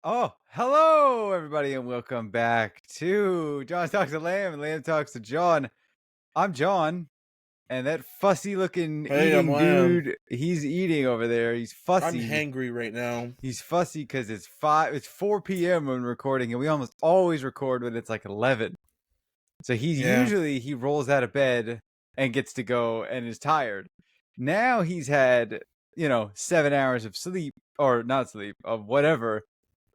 Oh, hello, everybody, and welcome back to John Talks to Lamb and Lamb Talks to John. I'm John, and that fussy looking Hey, I'm eating Lamb. dude, he's eating over there. He's I'm fussy. hangry right now. He's fussy because it's 4 p.m. when we're recording, and we almost always record when it's like 11. So Yeah, he rolls out of bed and gets to go and is tired. Now he's had, 7 hours of sleep, or not sleep, of whatever.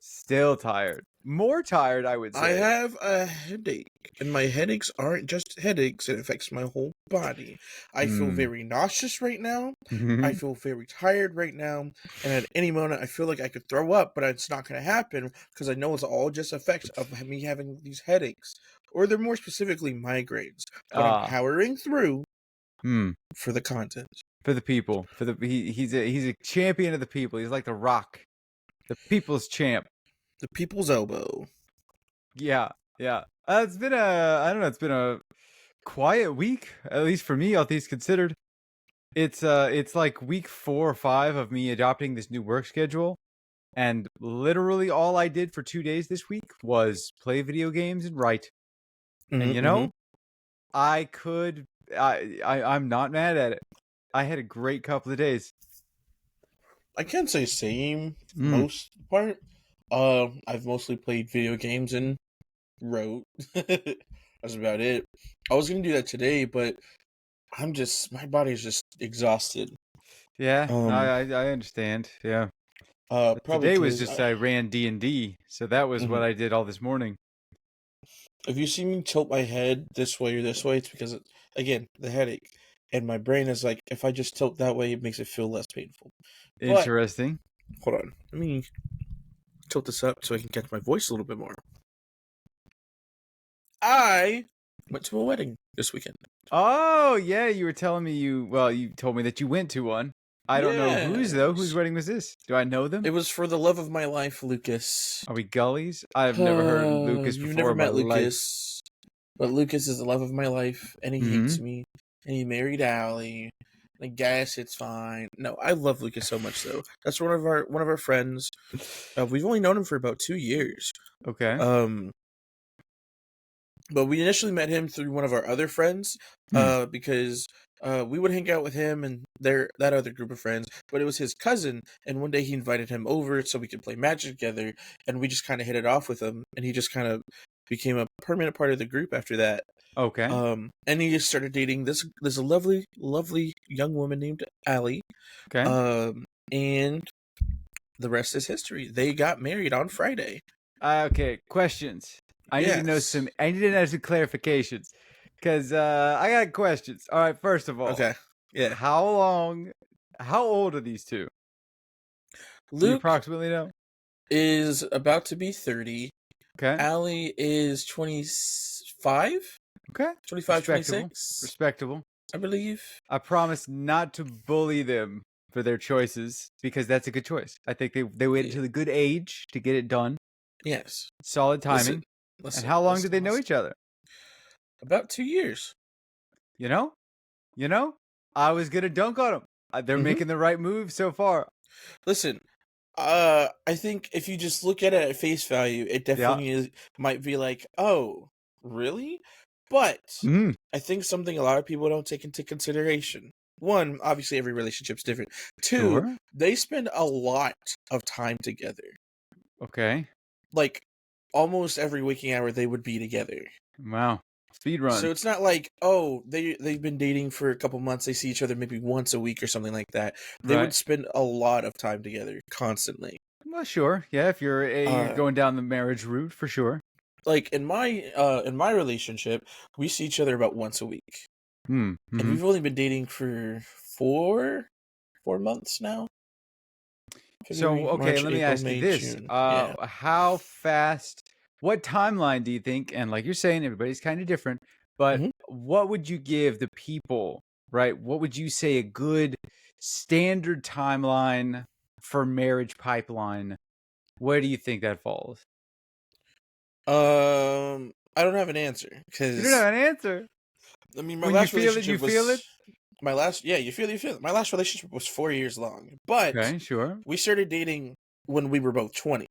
Still tired. More tired, I would I say. have a headache, and my headaches aren't just headaches, it affects my whole body. I feel Hmm. very nauseous right now. I feel very tired right now, and at any moment I feel like I could throw up, but it's not going to happen because I know it's all just effects of me having these headaches, or they're more specifically migraines. But I'm Ah. powering through Hmm. for the content. For the people. He's a champion of the people. He's like the Rock. The people's champ. The people's elbow. Yeah. Yeah. It's been I don't know, it's been a quiet week, at least for me, all things considered. It's like week 4 or 5 of me adopting this new work schedule. And literally all I did for 2 days this week was play video games and write. And Mm-hmm. I could I'm not mad at it. I had a great couple of days. I can't say same for Mm. most part. I've mostly played video games and wrote. That's about it. I was gonna do that today, but my body's just exhausted. Yeah, Um, I understand. Yeah. probably Today was because just I ran D&D, so that was what mhm. I did all this morning. If you see me tilt my head this way or this way, it's because again the headache, and my brain is like, if I just tilt that way, it makes it feel less painful. But Interesting. hold on, let me tilt this up so I can catch my voice a little bit more. I went to a wedding this weekend. Oh, yeah, you were telling me you told me that you went to one. I don't know whose though. Whose Yes. wedding was this? Do I know them? It was for the love of my life, Lucas. Are we gullies? I've never heard of Lucas You've before never in my met life. Lucas, but Lucas is the love of my life, and he Mm-hmm. hates me, and he married Allie. I guess it's fine. No, I love Lucas so much though. That's one of our friends. We've only known him for about 2 years. Okay. Um, but we initially met him through one of our other friends, Hmm. because we would hang out with him and that other group of friends. But it was his cousin, and one day he invited him over so we could play Magic together, and we just kind of hit it off with him, and he just kind of became a permanent part of the group after that. Okay. And he just started dating this lovely, lovely young woman named Allie. Okay. And the rest is history. They got married on Friday. Okay, questions. Yes. I need to know some clarifications. Cause I got questions. All right, first of all, Okay. Yeah. how long how old are these two? Do you Luke approximately know? is about to be 30. Okay. Allie is 25? Okay. 25, Respectable. 26, Respectable. I believe. I promise not to bully them for their choices because that's a good choice. I think they waited Yeah. to the good age to get it done. Yes. Solid Listen, timing. And listen, how long did listen, they know listen. each other? About 2 years. You know? You know? I was gonna dunk on them. They're Mm-hmm. making the right move so far. Listen, I think if you just look at it at face value, it Yeah. definitely might be like, oh, really? But Mm. I think something a lot of people don't take into consideration. One, obviously every relationship's different. Two, Sure. they spend a lot of time together. Okay. Like almost every waking hour they would be together. Wow. Speed run. So it's not like, oh, they've been dating for a couple months, they see each other maybe once a week or something like that. They would Right. spend a lot of time together constantly. Well, sure. Yeah, if you're Uh going down the marriage route, for sure. like in my relationship, we see each other about once a week. Hmm. And Mm-hmm. we've only been dating for 4 months now. So, February, okay, March, let me April, ask you May, this. June. Yeah. How fast, what timeline do you think, and like you're saying, everybody's kind of different, but Hmm. what would you give the people, right? What would you say a good standard timeline for marriage pipeline? Where do you think that falls? I don't have an answer You don't because have an answer. I mean, my When you last feel it, you relationship feel it. was my last. Yeah, you feel it. My last relationship was 4 years long, but Okay, sure. we started dating when we were both 20.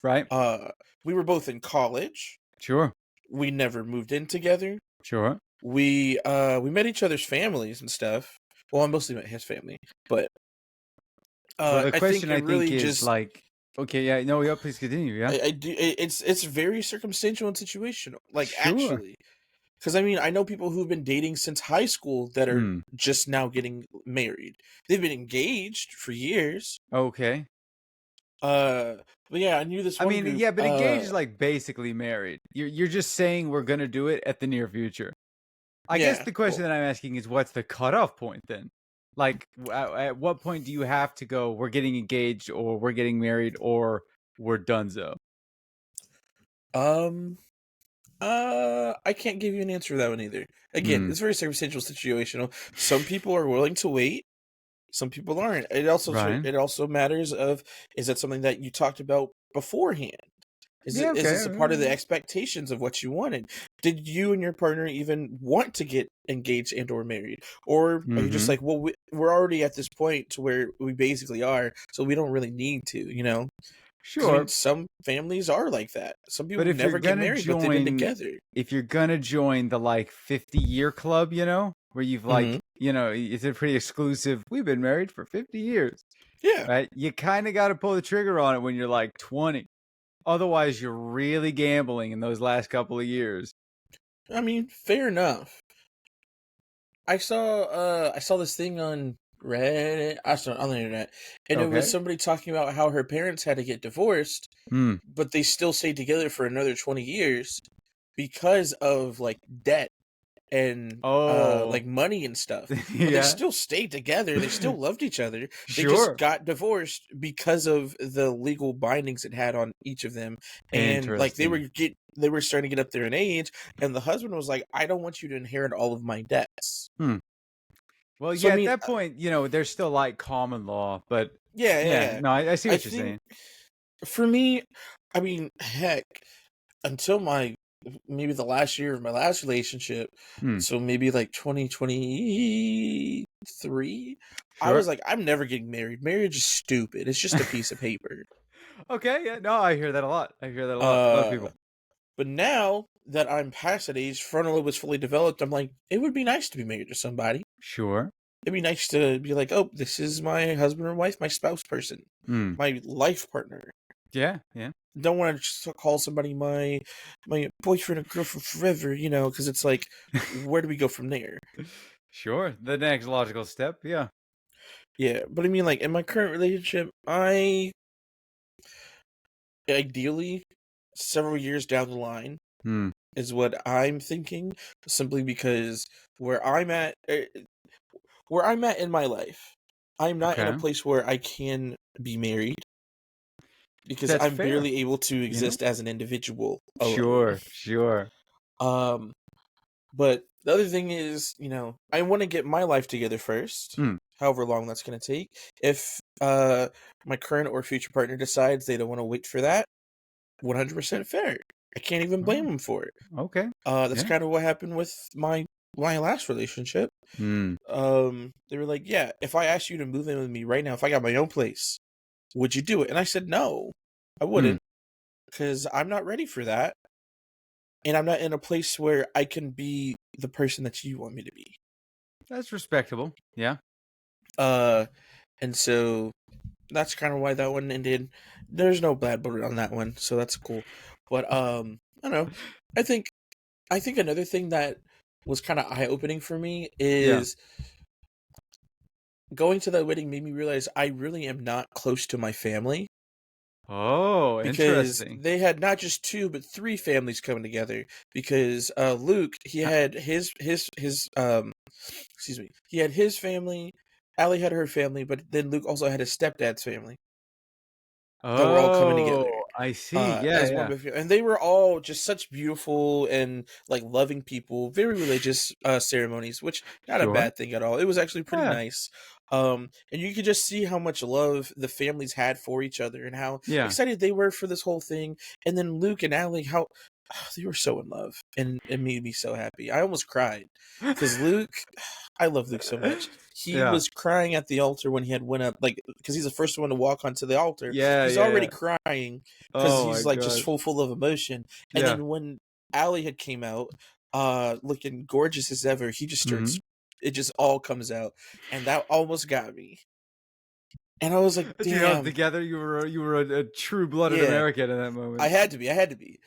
Right. Uh, we were both in college. Sure. We never moved in together. Sure. We met each other's families and stuff. Well, I mostly met his family, but So the I think question it I think really is just like, okay, yeah, no, yeah, please continue. Yeah. I do it's very circumstantial and situational. Like Sure. actually, because I mean I know people who've been dating since high school that are Hmm. just now getting married. They've been engaged for years. Okay. Uh, but yeah, I knew this I one mean, group. yeah, but engaged is like basically married. You're just saying we're gonna do it at the near future. I guess Yeah, the question well, that I'm asking is, what's the cutoff point then? Like, at what point do you have to go? We're getting engaged, or we're getting married, or we're donezo. um, I can't give you an answer to that one either. Again, Hmm. it's very circumstantial, situational. Some people are willing to wait. Some people aren't. It also Right. it also matters of, is that something that you talked about beforehand? Yeah. Is Okay. this a part of the expectations of what you wanted? Did you and your partner even want to get engaged and or married, or are you just Mm-hmm. like, well, we're already at this point to where we basically are, so we don't really need to, you know? Because I mean, Sure. some families are like that. Some But people never get married, but they've been together. if you're gonna join the like 50-year club, where you've Hmm. like, it's a pretty exclusive. We've been married for 50 years, Yeah, right? You kind of got to pull the trigger on it when you're like 20. Otherwise, you're really gambling in those last couple of years. I mean, fair enough. I saw this thing on Reddit. I saw it on the internet, and it was Okay. somebody talking about how her parents had to get divorced, Hmm. but they still stayed together for another 20 years because of like debt and Oh, like money and stuff. But they yeah. still stayed together. They still loved each other. They just Sure. got divorced because of the legal bindings it had on each of them. And like Interesting. they were starting to get up there in age, and the husband was like, "I don't want you to inherit all of my debts." Hmm. Well, So I yeah, at mean, that point, there's still like common law, but yeah, yeah, yeah, yeah. no, I see I what you're think saying. for me, I mean, heck, until my maybe the last year of my last relationship, Hmm. so maybe like 2023, I was Sure. like, I'm never getting married. Marriage is stupid. It's just a piece of paper. Okay. Yeah. No, I hear that a lot. I hear that a lot. A lot of Uh, people. but now that I'm past that age, frontal lobe is fully developed, I'm like, it would be nice to be married to somebody. Sure. It'd be nice to be like, oh, this is my husband or wife, my spouse person, Hmm. my life partner. Yeah. Yeah. Don't want to just call somebody my boyfriend or girlfriend forever, you know, because it's like, where do we go from there? Sure. The next logical step. Yeah. Yeah, but I mean, like in my current relationship, I ideally several years down the line Hmm. is what I'm thinking, simply because where I'm at, where I'm at in my life, I'm not in a Okay. place where I can be married because That's I'm fair. barely able to You know. exist as an individual alone. Sure. Sure. Um, But the other thing is, you know, I want to get my life together first, Hmm. however long that's going to take. If my current or future partner decides they don't want to wait for that, 100% fair. I can't even blame Oh, them for it. okay. That's Yeah. kind of what happened with my last relationship. Hmm. They were like, "Yeah, if I asked you to move in with me right now, if I got my own place, would you do it?" And I said, "No, I Hmm. wouldn't, because I'm not ready for that, and I'm not in a place where I can be the person that you want me to be." That's respectable. Yeah. Uh, and so that's kind of why that one ended. There's no bad blood on that one, so that's cool. But I don't know. I think I think another thing that was kind of eye opening for me Yeah. is going to that wedding made me realize I really am not close to my family, Oh, because interesting. they had not just two but three families coming together. Because Luke, he Uh, had his excuse me, he had his family. Allie had her family, but then Luke also had his stepdad's family that were all coming together Oh, I see. Yeah. as one Yeah. big family. And they were all just such beautiful and like loving people, very religious ceremonies, which not a Sure. bad thing at all. It was actually pretty Yeah. nice. And you could just see how much love the families had for each other and how Yeah. excited they were for this whole thing. And then Luke and Allie, how they were so in love, and it made me so happy. I almost cried because Luke, I love Luke so much. He Yeah. was crying at the altar when he had went up, like because he's the first one to walk onto the altar. Yeah, He's yeah, already yeah. crying because Oh my he's like just god. full of emotion. And Yeah. then when Allie had came out, looking gorgeous as ever, he just starts. Mhm. It just all comes out, and that almost got me. And I was like, You held damn, together. You were a true-blooded yeah, American in that I moment. had to be. I had to be.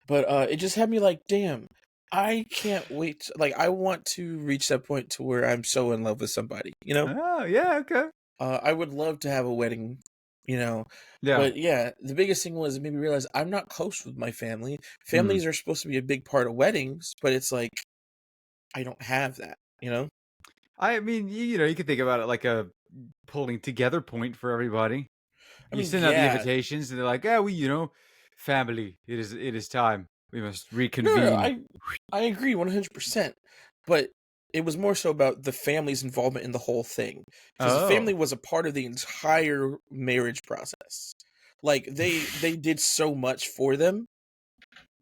But it just had me like, damn, I can't wait. Like, I want to reach that point to where I'm so in love with somebody, you know? Oh, yeah, okay. I would love to have a wedding, you know? Yeah. But yeah, the biggest thing was it made me realize I'm not close with my family. Mm. Families are supposed to be a big part of weddings, but it's like, I don't have that, you know? I mean, you can think about it like a pulling together point for everybody. I You mean, send out the yeah. invitations, and they're like, "Yeah, family. It is time. We must No, reconvene." I agree 100%. But it was more so about the family's involvement in the whole thing because the Oh. family was a part of the entire marriage process. Like they did so much for them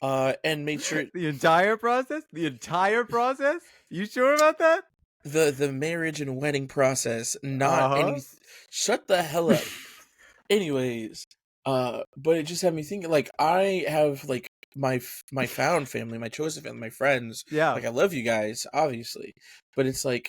and made sure The entire process? The entire process? You sure about that? the marriage and wedding process, not Uh-huh. any shut the hell up. Anyways, but it just had me thinking like I have like my found family, my chosen family, my friends. Yeah. Like I love you guys, obviously, but it's like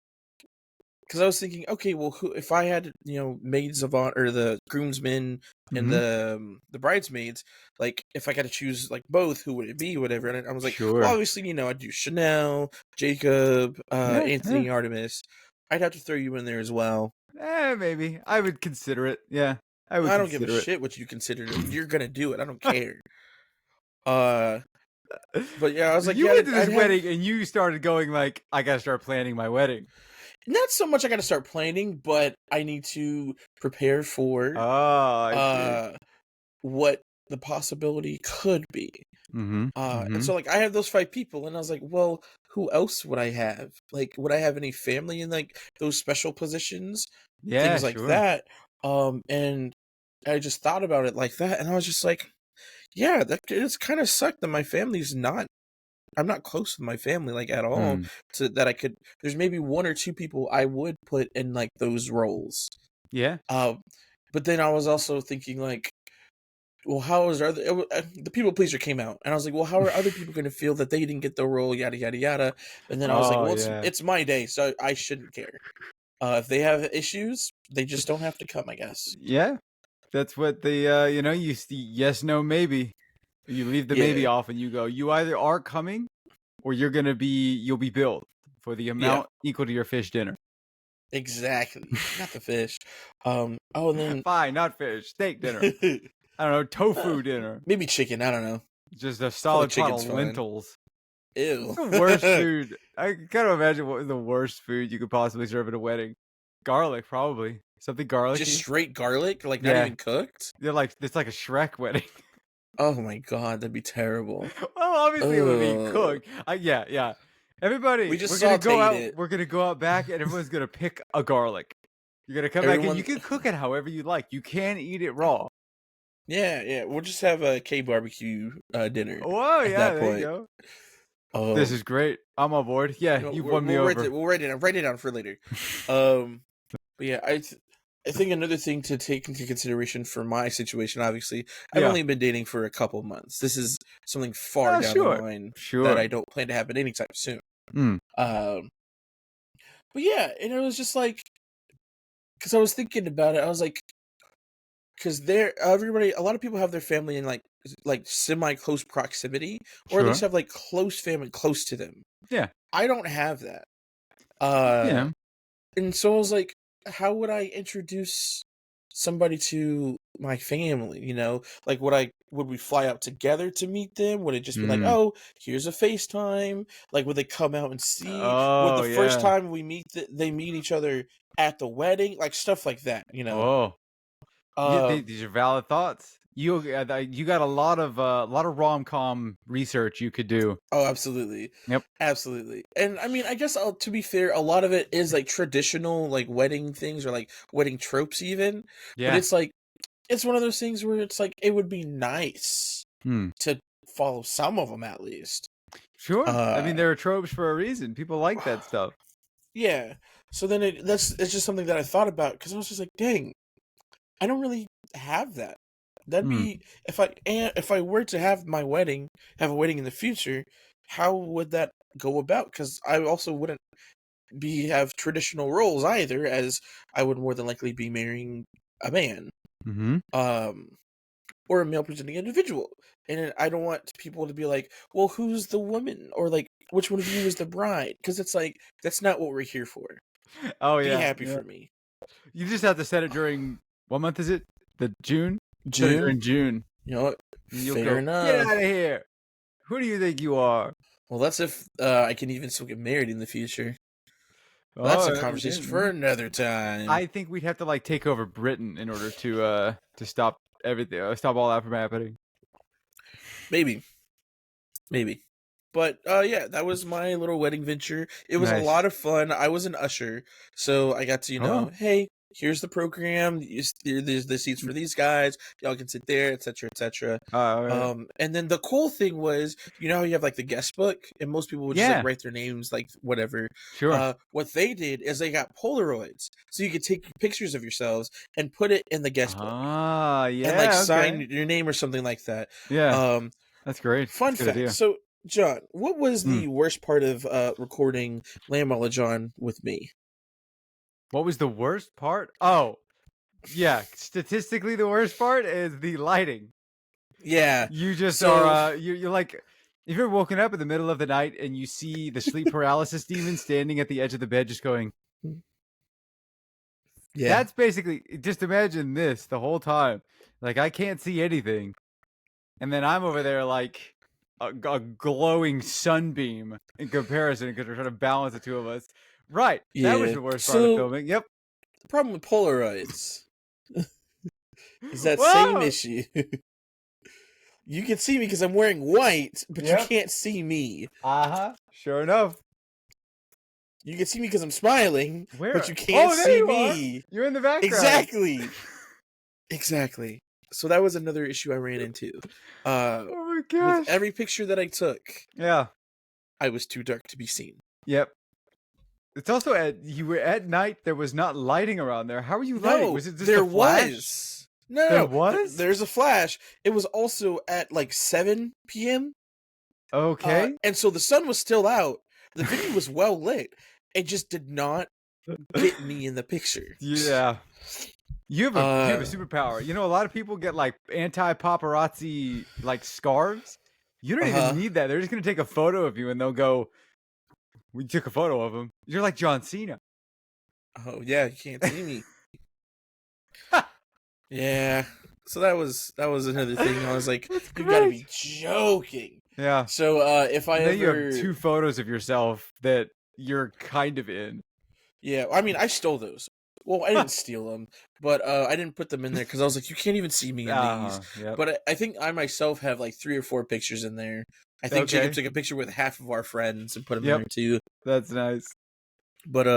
because I was thinking, okay, well, who if I had maids of honor or the groomsmen and Mhm. the bridesmaids, like if I got to choose like both, who would it be, whatever? And I was like, well, Sure. obviously, I'd do Chanel, Jacob, Yeah, yeah. Anthony, Artemis. I'd have to throw you in there as well. Maybe. I would consider it. Yeah. I would I don't give a consider shit what you consider. You're gonna do it. I don't care. Uh, it. but yeah, I was So like, you yeah, went to I'd this have wedding and you started going like, I gotta start planning my wedding. not so much. I got to start planning, but I need to prepare for Oh, I see. uh what the possibility could be. Mhm. And so Mhm. like I have those 5 people, and I was like, well, who else would I have? Like, would I have any family in like those special positions, Yeah, things like sure. that? And I just thought about it like that, and I was just like, yeah, that it's kind of sucked that my family's not. I'm not close with my family like at all. Mm. To that I could. There's maybe 1 or 2 people I would put in like those roles. Yeah. Um, but then I was also thinking like, well, how is the people pleaser came out, and I was like, well, how are other people going to feel that they didn't get the role, yada yada yada. And then I was like, Oh, well, yeah. it's my day, so I shouldn't care. If they have issues, they just don't have to come, I guess. Yeah. That's what the you see yes, no, maybe. You leave the maybe Yeah, off and you go, you either are coming or you'll be billed for the yeah, amount equal to your fish dinner. exactly. Not the fish. Oh, and then Fine, not fish, steak dinner. I don't know, tofu dinner. maybe chicken. I don't know. Just a I feel like solid pot chicken's of fine. lentils. Ew. What's the worst food? I can kind of imagine what the worst food you could possibly serve at a wedding. Garlic, probably. Something Just garlicky. straight garlic, like not Yeah. even cooked. They're like it's like a Shrek wedding. Oh my god, that'd be terrible. Well, obviously it would be Ugh. cooked. Yeah, yeah. We Everybody, just sauteed it. we're gonna go out back and everyone's gonna pick a garlic. You're gonna come back and you Everyone, can cook it however you like. You can eat it raw. yeah, yeah. We'll just have a K barbecue dinner Whoa, at yeah, that there you point. go. This Um, is great. I'm on board. Yeah, you've won me over. we'll write it down for later. But yeah, I think another thing to take into consideration for my situation, obviously, I've Yeah. only been dating for a couple months. This is something far Oh, down the sure. line that Sure. I don't plan to happen anytime soon. Mm. Um, but yeah, and it was just like, because I was thinking about it, I was like, because a lot of people have their family in like semi close proximity, or at least Sure. have like close family close to them. Yeah. I don't have that. Uh, Yeah. and so I was like, how would I introduce somebody to my family? Like would we fly out together to meet them? Would it just be like, Mm. oh, here's a FaceTime? Like, would they come out and see? Would Oh, the first yeah. time we they meet each other at the wedding? Like stuff like that. Oh. Yeah, Um, these are valid thoughts. You got a lot of rom-com research you could do. oh, absolutely. Yep. Absolutely. And I mean, I guess to be fair, a lot of it is like traditional, like wedding things or like wedding tropes, even. But Yeah. it's like, it's one of those things where it's like, it would be nice Hmm. to follow some of them at least. Sure. I mean, Uh, there are tropes for a reason. People like that stuff. yeah. So then it's just something that I thought about because I was just like, dang, I don't really have that. That'd Hmm. be if I were to have a wedding in the future, how would that go about? Because I also wouldn't have traditional roles either, as I would more than likely be marrying a man, Mm-hmm. um, or a male presenting individual, and I don't want people to be like, well, who's the woman, or like, which one of you is the bride? Because it's like that's not what we're here for. Oh Be yeah, happy yeah. for me. You just have to set it during what month is it? The June. Set it June, during June, you know what? and you'll Fair go get out of enough. here. Who do you think you are? Well, that's if I can even still get married in the future. But that's Oh, a yeah, conversation for another time. I think we'd have to like take over Britain in order to stop everything, stop all that from happening. Maybe, maybe. But yeah, that was my little wedding venture. It was a Nice. lot of fun. I was an usher, so I got to, Oh, hey, here's the program. There's the seats for these guys. Y'all can sit there, etc., etc. all right. And then the cool thing was, how you have like the guest book, and most people would just like Yeah, write their names, like whatever. sure. What they did is they got Polaroids, so you could take pictures of yourselves and put it in the guest book, Ah, and like yeah, sign okay. your name or something like that. Yeah, Um, that's great. Fun That's a good fact. idea. So, John, what was Hmm. the worst part of recording Lamb John with me? What was the worst part? Oh, yeah. Statistically, the worst part is the lighting. Yeah. You just are So, you're like if you're woken up in the middle of the night and you see the sleep paralysis demon standing at the edge of the bed just going, yeah, that's basically just imagine this the whole time. Like I can't see anything. And then I'm over there like a glowing sunbeam in comparison because we're trying to balance the two of us. Right. That was yeah. the worst part of So, filming. Yep. the problem with Polaroids is that same Whoa. issue. You can see me because I'm wearing white, but you Yep. can't see me. Uh-huh. Sure enough. You can see me because I'm smiling, but Where? you can't Oh, there see you are. me. You're in the background. Exactly. Exactly. So that was another issue I ran into. Oh my With gosh. every picture that I took, Yeah. I was too dark to be seen. Yep. It's also you were at night. There was not lighting around there. How are you lighting? No, Was it just there a flash? was. No, There no, was. there's a flash. It was also at like 7 p.m. Okay. And so the sun was still out. The video was well lit. It just did not get me in the picture. Yeah. You have a Uh, superpower. You know, a lot of people get like anti-paparazzi like scarves. You don't even uh-huh. need that. They're just gonna take a photo of you and they'll go, "We took a photo of him." You're like John Cena. Oh yeah, you can't see me. Yeah. So that was another thing. I was like, That's you gotta great. be joking. Yeah. So if I And then you have ever, two photos of yourself that you're kind of in. yeah, I mean, I stole those. Well, I didn't steal them, but I didn't put them in there because I was like, you can't even see me in these. Yep. But I think I myself have like 3 or 4 pictures in there. I think Jacob Okay. took a picture with half of our friends and put them in Yep. there too. That's nice. But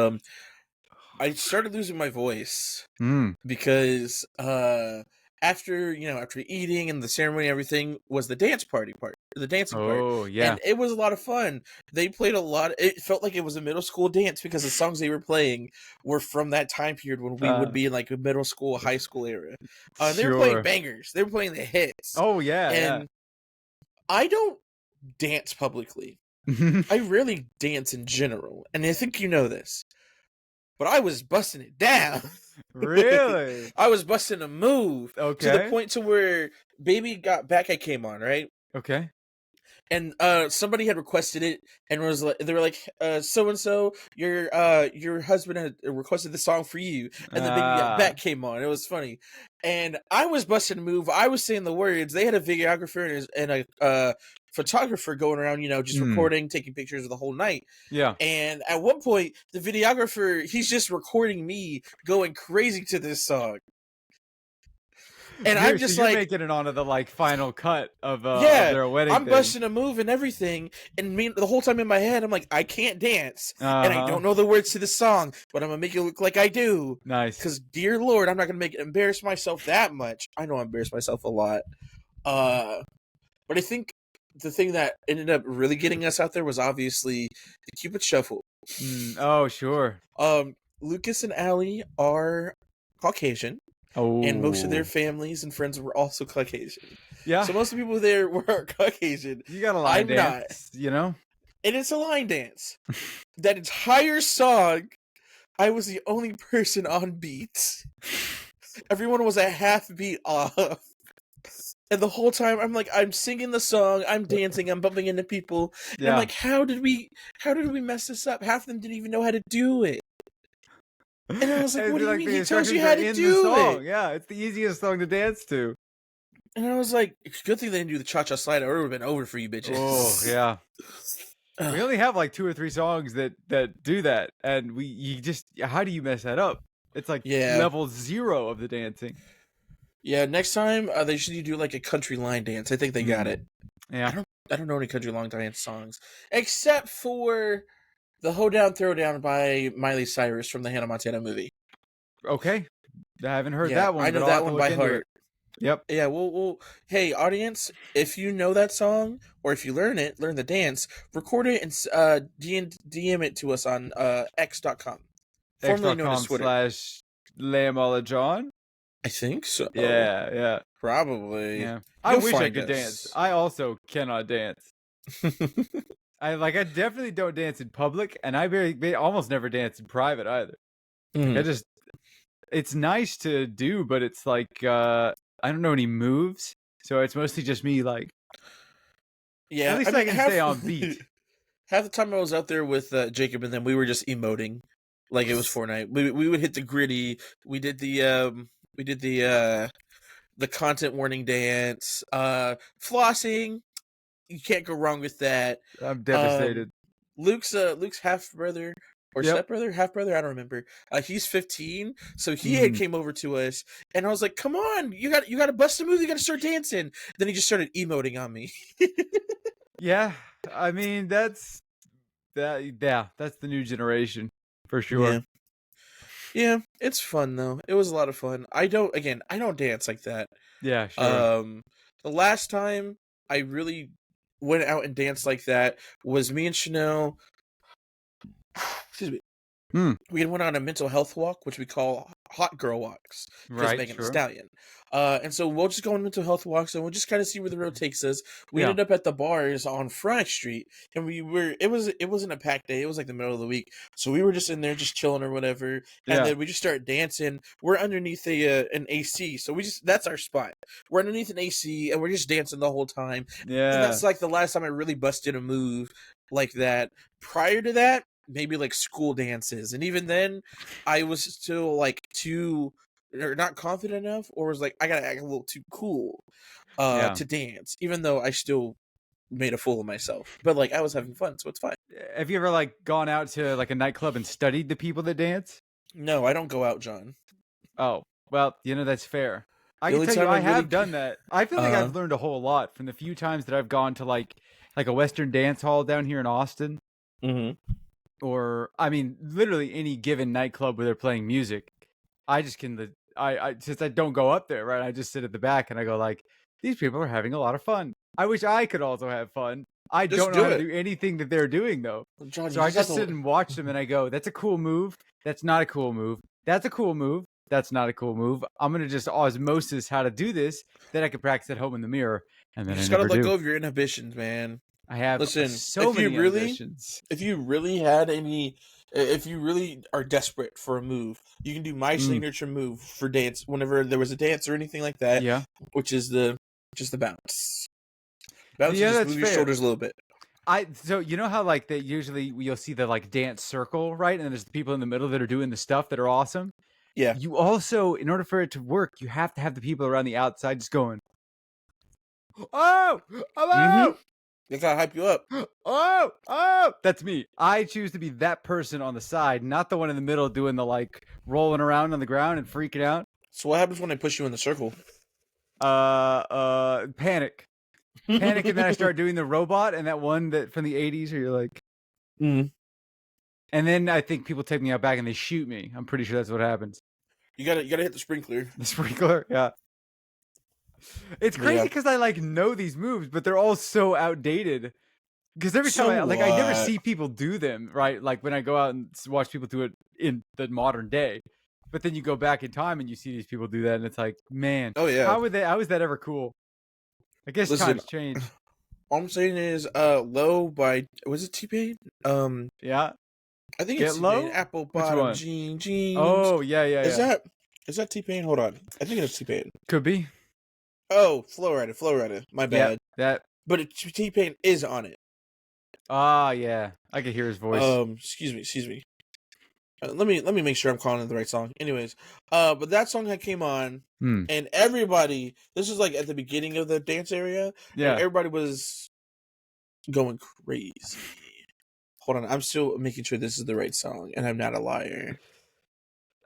I started losing my voice Mm. because after eating and the ceremony and everything was the dancing part, Oh, yeah. and it was a lot of fun. They played a lot. It felt like it was a middle school dance because the songs they were playing were from that time period when we would be in like a middle school, high school era. They were playing Sure. bangers. They were playing the hits. Oh, yeah, And I don't dance publicly. yeah. I rarely dance in general, and I think you know this. But I was busting it down. Really? I was busting a move to the Okay. point to where Baby Got Back I came on, right? Okay. And somebody had requested it and was like, they were like, so and so, your husband had requested the song for you, and then Baby Got Back came on. It was funny, and I was busting a move. I was saying the words. They had a videographer and a photographer going around, just recording, taking pictures of the whole night. Yeah. And at one point, the videographer, he's just recording me going crazy to this song. And I'm just you're like, making it onto the like final cut of yeah, their wedding I'm thing. busting a move and everything. And the whole time in my head, I'm like, I can't dance. And I Uh-huh. don't know the words to the song, but I'm going to make it look like I do. Nice. Because, dear Lord, I'm not going to embarrass myself that much. I know I embarrass myself a lot. But I think the thing that ended up really getting us out there was obviously the Cupid Shuffle. Oh, sure. Lucas and Allie are Caucasian, and most of their Oh, families and friends were also Caucasian. yeah. So most of the people there were Caucasian. You got a line I'm not. dance, you know? And it's a line dance. That entire song, I was the only person on beat. Everyone was a half beat off. And the whole time I'm singing the song, I'm dancing, I'm bumping into people. And I'm Yeah. like, how did we mess this up? Half of them didn't even know how to do it. And I was like, It'd what be do you like mean? the He tells you instructions how are to in the do song. it. Yeah, it's the easiest song to dance to. And I was like, it's a good thing they didn't do the cha-cha slide, or it would have been over for you bitches. Oh, yeah. We only have like 2 or 3 songs that do that, and how do you mess that up? It's like Yeah. level 0 of the dancing. Yeah, next time they should do like a country line dance. I think they got it. Yeah. I don't know any country line dance songs except for the Hoedown Throwdown by Miley Cyrus from the Hannah Montana movie. Okay. I haven't heard Yeah, that one, I but know I'll have that to one look by into heart. it. Yep. Yeah, we'll hey audience, if you know that song or if you learn the dance, record it and DM it to us on x.com, formerly known as Twitter. X.com/Lamb a la John. I think so. Yeah. Probably. Yeah. I You'll wish I find could us. dance. I also cannot dance. I definitely don't dance in public, and I almost never dance in private either. Like, it's nice to do, but it's like I don't know any moves, so it's mostly just me like. Yeah, At least I can stay on beat. Half the time I was out there with Jacob, and then we were just emoting like it was Fortnite. We would hit the gritty. We did the content warning dance. Flossing. You can't go wrong with that. I'm devastated. Luke's half brother or Yep. stepbrother, half brother, I don't remember. He's 15, so he had came over to us, and I was like, "Come on, you got to bust a move. You got to start dancing." Then he just started emoting on me. Yeah, I mean that's that. Yeah, that's the new generation for sure. Yeah, it's fun though. It was a lot of fun. I don't dance like that. Yeah, sure. The last time I really went out and danced like that was me and Chanel. Excuse me. We had went on a mental health walk, which we call hot girl walks, because Right, Megan Thee sure. Stallion. And so we'll just go on mental health walks, and we'll just kind of see where the road takes us. We Yeah. ended up at the bars on Front Street, and it wasn't a packed day. It was like the middle of the week, so we were just in there just chilling or whatever. And Yeah. then we just started dancing. We're underneath an AC, so that's our spot. We're underneath an AC, and we're just dancing the whole time. Yeah. And that's like the last time I really busted a move like that. Prior to that, maybe like school dances, and even then I was still like too or not confident enough, or was like I gotta act a little too cool to dance, even though I still made a fool of myself, but like I was having fun, so it's fine. Have you ever like gone out to like a nightclub and studied the people that dance? No, I don't go out, John. Oh, well, that's fair. I The can only tell you time I I have really- done that. I feel like I've learned a whole lot from the few times that I've gone to like a Western dance hall down here in Austin. Or I mean, literally any given nightclub where they're playing music. I just can I since I don't go up there, right? I just sit at the back and I go like, these people are having a lot of fun. I wish I could also have fun. I Just don't know do how it. to do anything that they're doing though. John, So I just sit and watch them and I go, that's a cool move. That's not a cool move. That's a cool move. That's not a cool move. I'm gonna just osmosis how to do this that I can practice at home in the mirror, and then you just I never gotta let do. go of your inhibitions, man. I have Listen, so if you many really- ambitions. If you really had any, if you really are desperate for a move, you can do my signature move for dance whenever there was a dance or anything like that, Yeah. which is the bounce. Bounce, Yeah, and just that's move your fair. shoulders a little bit. So you know how like they usually you'll see the like dance circle, right? And then there's the people in the middle that are doing the stuff that are awesome. Yeah. You also, in order for it to work, you have to have the people around the outside just going, "Oh, hello, That's how I hype you up. oh." That's me. I choose to be that person on the side, not the one in the middle doing the like rolling around on the ground and freaking out. So what happens when I push you in the circle? Panic, and then I start doing the robot and that one that from the '80s where you're like. And then I think people take me out back and they shoot me. I'm pretty sure that's what happens. You gotta hit the sprinkler. The sprinkler, yeah. It's But yeah, crazy because I like know these moves, but they're all so outdated. Because every time I never somewhat. see people do them, right? Like when I go out and watch people do it in the modern day, but then you go back in time and you see these people do that, and it's like, man, Oh yeah. how would they? How is that ever cool? I guess Listen, times change. all I'm saying is, "Low" by was it T-Pain? Yeah, I think it's get T-Pain. low. Apple Which bottom one? jeans. Oh yeah, yeah, Is yeah. that is that T-Pain? Hold on, I think it's T-Pain. Could be. Oh, Flow Rider. My Yeah, bad. that. But T-Pain is on it. Ah, yeah. I could hear his voice. Excuse me. Let me make sure I'm calling it the right song. Anyways, but that song had came on, Hmm. and everybody. This was like at the beginning of the dance area, and Yeah. everybody was going crazy. Hold on, I'm still making sure this is the right song, and I'm not a liar.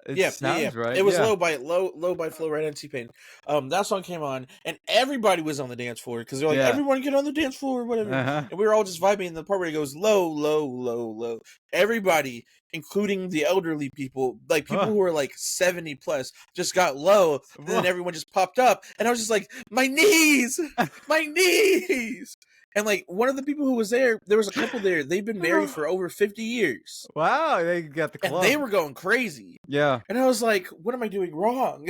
It Yeah. sounds right. It was Yeah. low by Flow Rider and T-Pain. That song came on, and everybody was on the dance floor because they're like, Yeah. everyone get on the dance floor, whatever. Uh-huh. And we were all just vibing. And the part where it goes low, low, low, low. Everybody, including the elderly people, like people Huh. who were like 70 plus, just got low. And then everyone just popped up, and I was just like, my knees, my knees. And like one of the people who was there was a couple there. They've been married for over 50 years. Wow, they got the And they club. were going crazy. Yeah. And I was like, what am I doing wrong?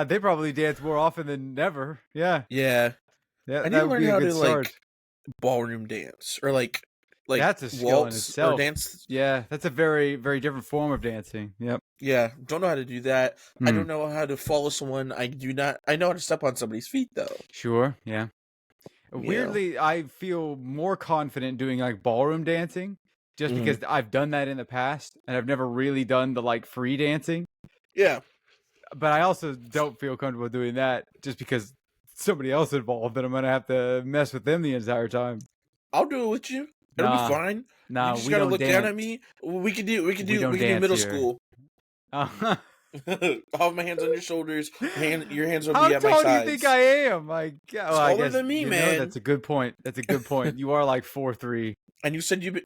They probably dance more often than never. Yeah. Yeah. Yeah, I need that to would learn be a how good to start. like ballroom dance or like That's a skill in waltz or itself. dance. Yeah, that's a very, very different form of dancing. Yep. Yeah, don't know how to do that. I Hmm. don't know how to follow someone. I know how to step on somebody's feet though. Sure. Yeah. Yeah. Weirdly, I feel more confident doing like ballroom dancing just Mhm. because I've done that in the past and I've never really done the like free dancing. Yeah. But I also don't feel comfortable doing that just because somebody else involved and I'm gonna have to mess with them the entire time. I'll do it with you. It'll be Nah, fine. You nah, just we gotta don't look down dance. at me. We We don't can do dance middle here. school. I'll have my hands on your shoulders. Your hands will How be at my tall do you think sides. I am? My God. Well, I Taller guess than me, man. that's a good point. That's a good point. You are like 4'3". And you said you.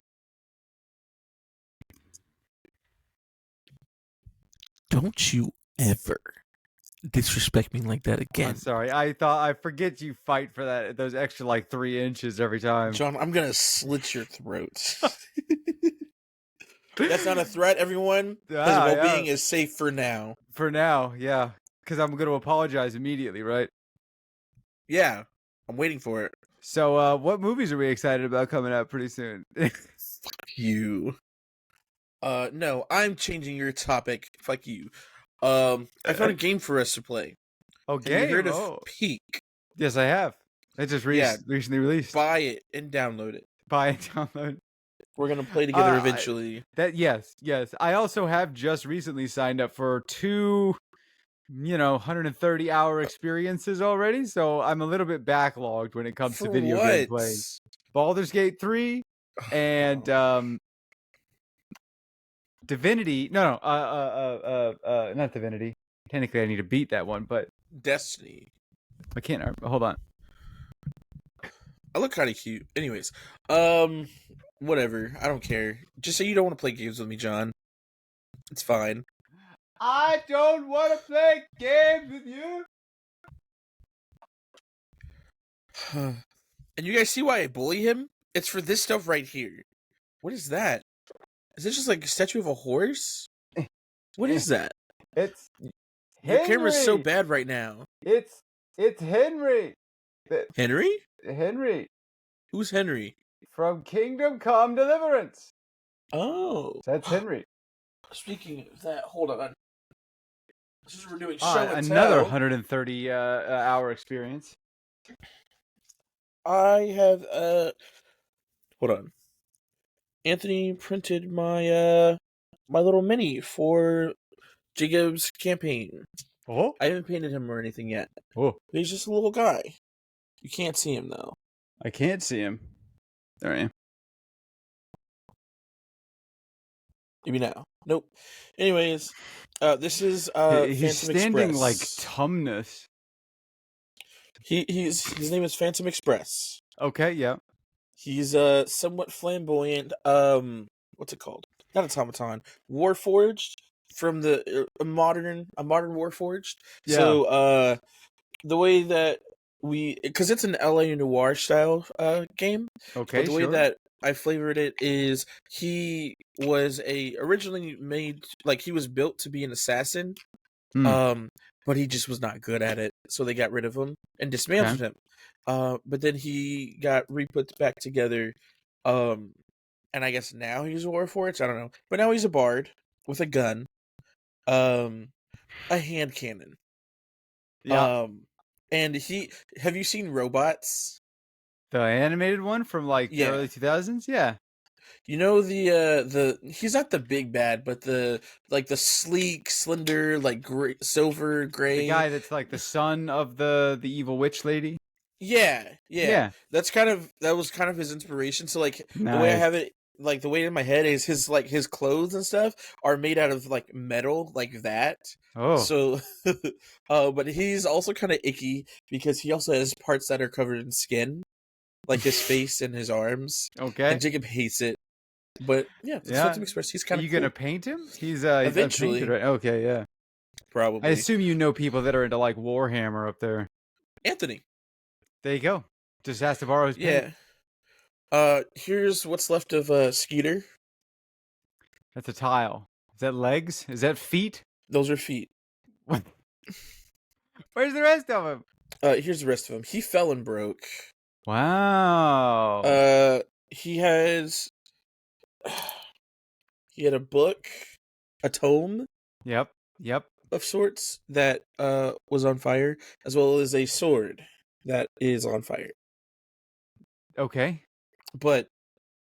Don't you ever disrespect me like that I'm again. sorry. I forget you fight for that those extra like 3 inches every time. John, I'm gonna slit your throat. That's not a threat, everyone. His Ah, yeah. well-being is safe for now. For now, yeah. Because I'm going to apologize immediately, right? Yeah, I'm waiting for it. So, what movies are we excited about coming out pretty soon? You. No, I'm changing your topic. Fuck you. I found a game for us to play. Oh, Have you game? heard of Oh, Peak? yes, I have. It just Yeah, recently released. buy it and download it. Buy and download. We're gonna play together Uh, eventually. yes. I also have just recently signed up for two, 130-hour experiences already. So I'm a little bit backlogged when it comes to For video game what? playing. Baldur's Gate 3 and Divinity. No, not Divinity. Technically, I need to beat that one, but Destiny. I can't. Hold on. I look kind of cute. Anyways, whatever. I don't care. Just say you don't want to play games with me, John. It's fine. I don't want to play games with you. And you guys see why I bully him? It's for this stuff right here. What is that? Is this just like a statue of a horse? What is that? It's Your Henry. camera's so bad right now. It's Henry. Henry? Henry Who's Henry? from Kingdom Come Deliverance. Oh. That's Henry. Speaking of that, hold on. Since we're doing show and Another tell, 130 hour experience. I have hold on. Anthony printed my my little mini for Jacob's campaign. Oh, I haven't painted him or anything yet. oh, He's just a little guy. You can't see him though. I can't see him. There I am. Maybe now. Nope. Anyways, this is He's Phantom standing Express. like Tumnus. His name is Phantom Express. Okay, yeah. He's somewhat flamboyant. What's it called? Not automaton. Warforged. from a modern Warforged. Yeah. So the way that because it's an LA noir style game, but Okay, the way sure. that I flavored it is he was originally made, like, he was built to be an assassin, Hmm. um, but he just was not good at it, so they got rid of him and Okay. dismantled him. But then he got re-put back together, um, and I guess now he's a Warforged. I don't know, but now he's a bard with a gun, um, a hand cannon, Yeah. um, and he. Have you seen Robots? The animated one from like the Yeah, early 2000s? Yeah. you know the he's not the big bad, but the sleek, slender, like silver The gray. guy that's like the son of the evil witch lady? Yeah, yeah. Yeah. That was kind of his inspiration. So like the way I Nice. have it, like the way in my head is his clothes and stuff are made out of like metal like that. Oh, So but he's also kind of icky because he also has parts that are covered in skin, like his face and his arms. And okay. Jacob hates it. But yeah, just let Yeah. him express. He's Are kind of you gonna cool. paint him? He's unpainted, Eventually, right? Okay, yeah. I probably. assume you know people that are into like Warhammer up there. Anthony. There you go. Just has to borrow his paint. Yeah. Here's what's left of Skeeter. That's a tile. Is that legs? Is that feet? Those are feet. What? Where's the rest of him? Here's the rest of him. He fell and broke. Wow. Uh, he has he had a book, a tome Yep. Yep. of sorts that was on fire, as well as a sword that is on fire. Okay. But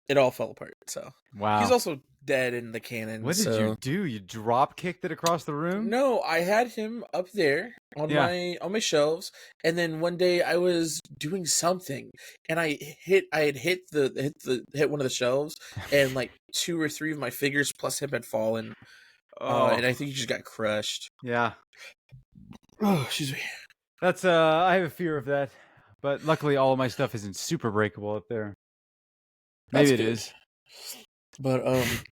it all fell apart. So he's Wow. also dead in the canon. What did you So do? You drop kicked it across the room? no, I had him up there on Yeah. my shelves, and then one day I was doing something, and I had hit one of the shelves, and like two or three of my figures plus him had fallen, Oh, and I think he just got crushed. yeah. Oh, excuse me. That's I have a fear of that. But luckily all of my stuff isn't super breakable up there. That's Maybe it good. is. But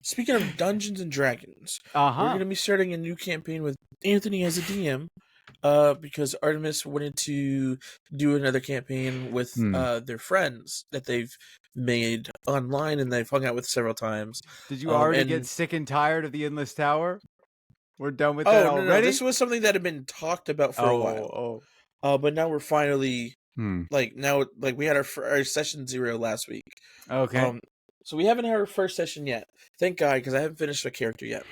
speaking of Dungeons and Dragons, we're Uh-huh. gonna be starting a new campaign with Anthony as a DM. Because Artemis wanted to do another campaign with Hmm. their friends that they've made online and they've hung out with several times. Did you already get And sick and tired of the endless tower? We're done with that oh no, already? this was something that had been talked about for a Oh, while. oh. But now we're finally Hmm. like we had our session 0 last week. Okay. So we haven't had our first session yet. Thank God, because I haven't finished a character yet.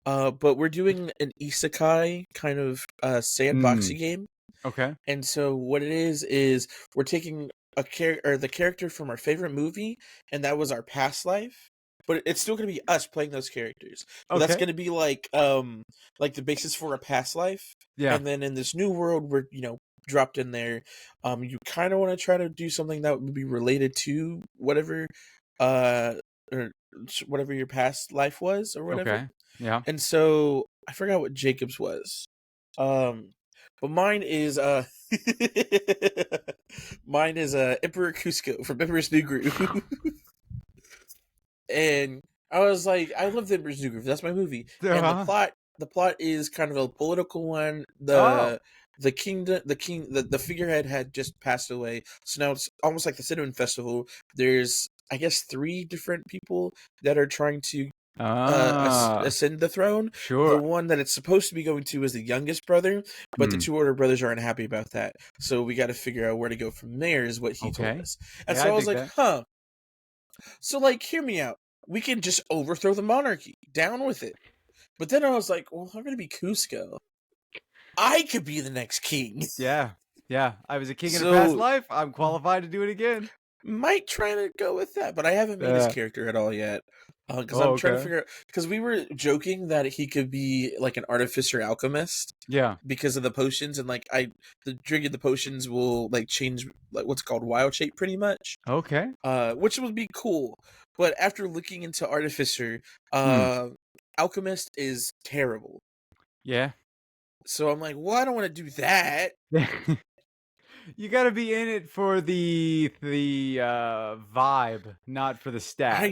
But we're doing an isekai kind of Hmm. sandboxy game. Okay. And so what it is we're taking the character from our favorite movie, and that was our past life. But it's still going to be us playing those characters. But that's Okay. going to be like the basis for a past life. Yeah. And then in this new world, we're dropped in there. You kind of want to try to do something that would be related to whatever, uh, or whatever your past life was or whatever. Okay. Yeah. And so I forgot what Jacob's was. Um, but mine is mine is Emperor Cusco from Emperor's New Groove. And I was like, I love the Emperor's New Groove. That's my movie. And Uh-huh. the plot is kind of a political one. Oh. The figurehead had just passed away, so now it's almost like the Cinnamon Festival. There's, I guess, 3 different people that are trying to Ah. ascend the throne. The Sure. one that it's supposed to be going to is the youngest brother, but the Hmm. 2 older brothers aren't happy about that. So we got to figure out where to go from there, is what he told Okay. us. And Yeah, I so I was dig like, that. huh. So like, hear me out. We can just overthrow the monarchy. Down with it. But then I was like, well, I'm gonna be Cusco. I could be the next king. Yeah. Yeah. I was a king in a past So life. I'm qualified to do it again. might try to go with that, but I haven't made his character at all yet. Because Oh, I'm trying to okay. figure out. Because we were joking that he could be like an artificer alchemist Yeah. because of the potions, and like the drinking the potions will like change like what's called wild shape pretty much. Okay. Which would be cool. But after looking into artificer, Hmm. alchemist is terrible. Yeah. So I'm like, well, I don't want to do that. You got to be in it for the vibe, not for the I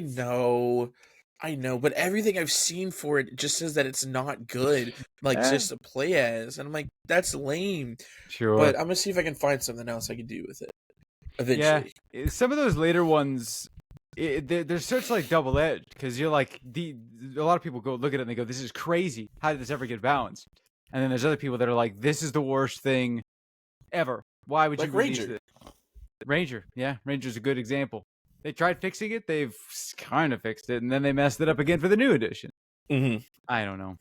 stats. know. I know, but everything I've seen for it just says that it's not good, like, Eh, just to play as, and I'm like, "That's lame." But sure. I'm gonna see if I can find something else I can do with it Yeah, eventually. some of those later ones, they're such like double edged because you're like a lot of people go look at it and they go, "This is crazy. How did this ever get balanced?" And then there's other people that are like, "This is the worst thing ever. Why would you Like release Ranger. this?" Ranger, yeah, Ranger's a good example. They tried fixing it, they've kind of fixed it, and then they messed it up again for the new edition. Mhm. I don't know.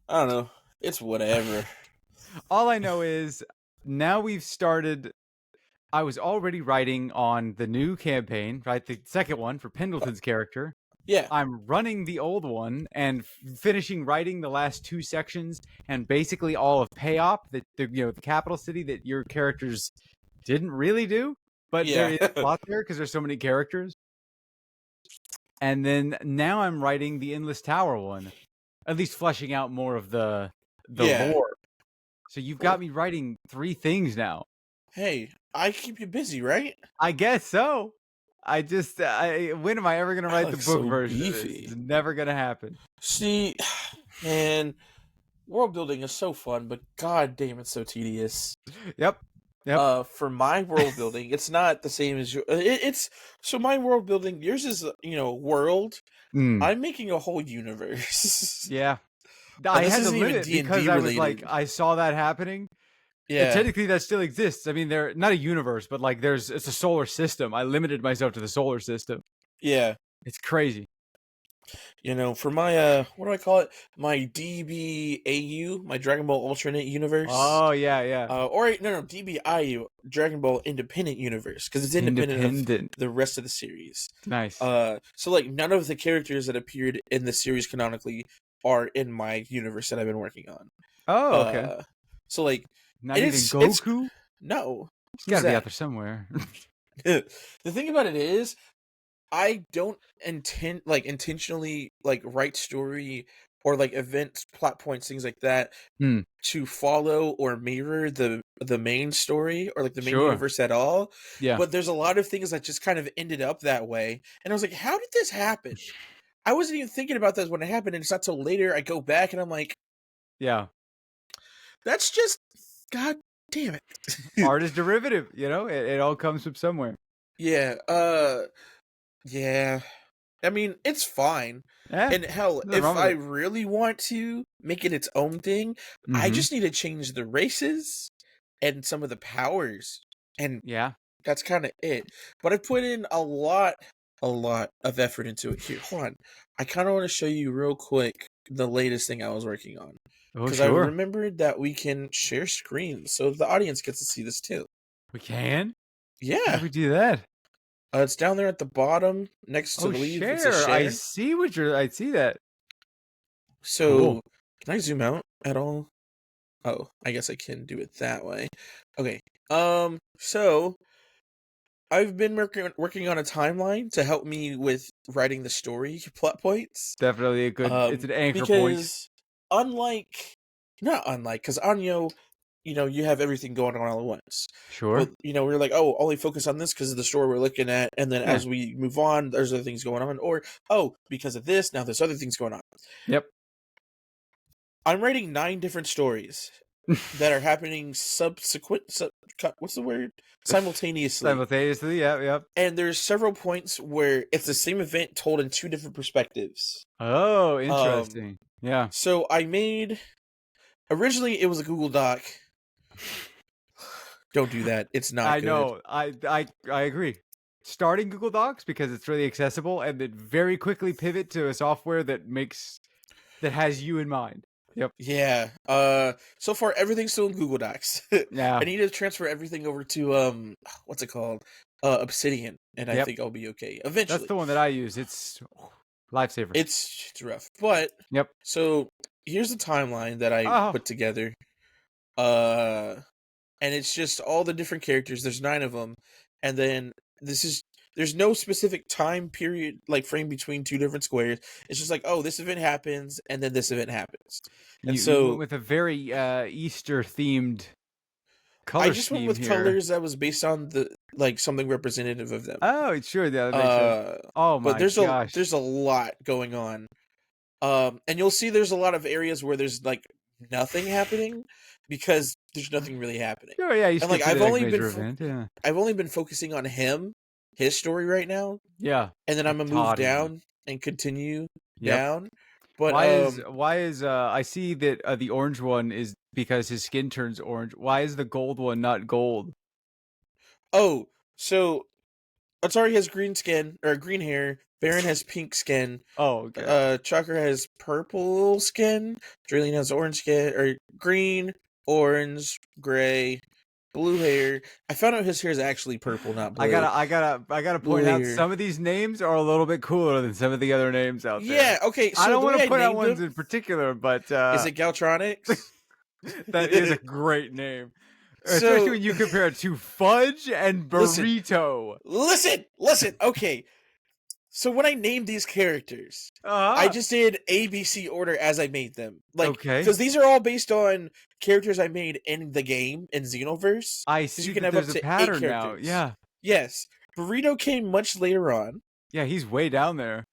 I don't know. It's whatever. All I know is now we've started. I was already writing on the new campaign, right? The second one for Pendleton's character. Yeah. I'm running the old one and finishing writing the last two sections and basically all of Payop, the capital city that your characters didn't really do, but there Yeah. is a lot there because there's so many characters. And then now I'm writing the Endless Tower one, at least fleshing out more of the Yeah. lore. So you've got me writing three things now. Hey, I keep you busy, right? I guess so. When am I ever gonna I write the look book so version of this? beefy. It's never gonna happen. See, man, world building is so fun, but god damn, it's so tedious. Yep. Yep. For my world building, it's not the same as your. It's so my world building. Yours is world. Mm, I'm making a whole universe. yeah. I This had to isn't even limit D and because D I was like, related. I saw that happening. And Yeah, technically, that still exists. I mean, they're not a universe, but like, it's a solar system. I limited myself to the solar system. yeah. It's crazy. For my what do I call it? My DBAU, my Dragon Ball Alternate Universe. Oh yeah, yeah. Or no, DBIU, Dragon Ball Independent Universe, because it's independent of Independent. the rest of the series. Nice. So like none of the characters that appeared in the series canonically are in my universe that I've been working on. Oh, okay. So like, Not and even it's Goku. no, He's got who's to be out that? there somewhere. The thing about it is, I don't intentionally like write story or like events, plot points, things like that Hmm. to follow or mirror the main story or like the main Sure. universe at all. Yeah. But there's a lot of things that just kind of ended up that way, and I was like, how did this happen? I wasn't even thinking about that when it happened, and it's not till later I go back and I'm like, Yeah. that's just god damn it. Art is derivative. It all comes from somewhere. Yeah, yeah. I mean, it's fine. Yeah. And hell, Nothing if wrong with I it. really want to make it its own thing, I Mm-hmm. just need to change the races and some of the powers. And Yeah. that's kind of it. But I put in a lot of effort into it. Here, hold on. I kind of want to show you real quick the latest thing I was working on. Oh, Because I sure. remembered that we can share screens so the audience gets to see this too. We can? How do Yeah. we do that? It's down there at the bottom next to Oh, leave. It says share. I share. see I see that. Cool. So, can I zoom out at all? Oh, I guess I can do it that way. Okay. So I've been working on a timeline to help me with writing the story plot points. Definitely it's an anchor point. Because unlike, not unlike, because Anyo, you have everything going on all at once. Sure. But we're like, oh, only focus on this because of the story we're looking at, and then Yeah. as we move on, there's other things going on, or oh, because of this, now there's other things going on. Yep. I'm writing 9 different stories that are happening what's the word? Simultaneously. Simultaneously, yep. And there's several points where it's the same event told in 2 different perspectives. Oh, interesting. Yeah. So originally it was a Google Doc. Don't do that. It's not I good. know. I agree. Starting Google Docs because it's really accessible and then very quickly pivot to a software that has you in mind. Yep. Yeah. So far everything's still in Google Docs. Yeah. I need to transfer everything over to what's it called? Obsidian, and I Yep. think I'll be okay eventually. That's the one that I use. It's lifesaver. It's rough. But Yep. so here's the timeline that I put together. And it's just all the different characters. There's 9 of them. And then there's no specific time period, like frame between 2 different squares. It's just like, oh, this event happens, and then this event happens. And You went so with a very Easter themed color I just went scheme with here. colors that was based on something representative of them. Oh, sure, yeah, that makes sense. Oh But my gosh. there's a lot going on. And you'll see there's a lot of areas where there's like nothing happening because there's nothing really happening. Sure, yeah, you And like skip to the next major event, yeah. I've only been focusing on his story right now, Yeah. and then I'm gonna move Toddy. down and continue Yep. down. But Why is I see that the orange one is because his skin turns orange. Why is the gold one not gold? oh, so Atari has green skin or green hair. Baron has pink skin. Oh, okay. Chucker has purple skin. Draylen has orange skin or green, orange, gray, blue hair. I found out his hair is actually purple, not I blue. gotta I gotta I gotta Blue point out hair. some of these names are a little bit cooler than some of the other names out there. Yeah. Okay. I So don't the want way to I point out named ones him in particular, but is it Galtronics? that is a great name. Especially So when you compare it to Fudge and listen, Burrito. listen. Okay. So when I named these characters, I Uh-huh. just did ABC order as I made them. Like, Okay. because these are all based on characters I made in the game in Xenoverse. I Because see you can that have up there's a to 8 pattern now. characters. Yeah. Yes. Burrito came much later on. Yeah, he's way down there.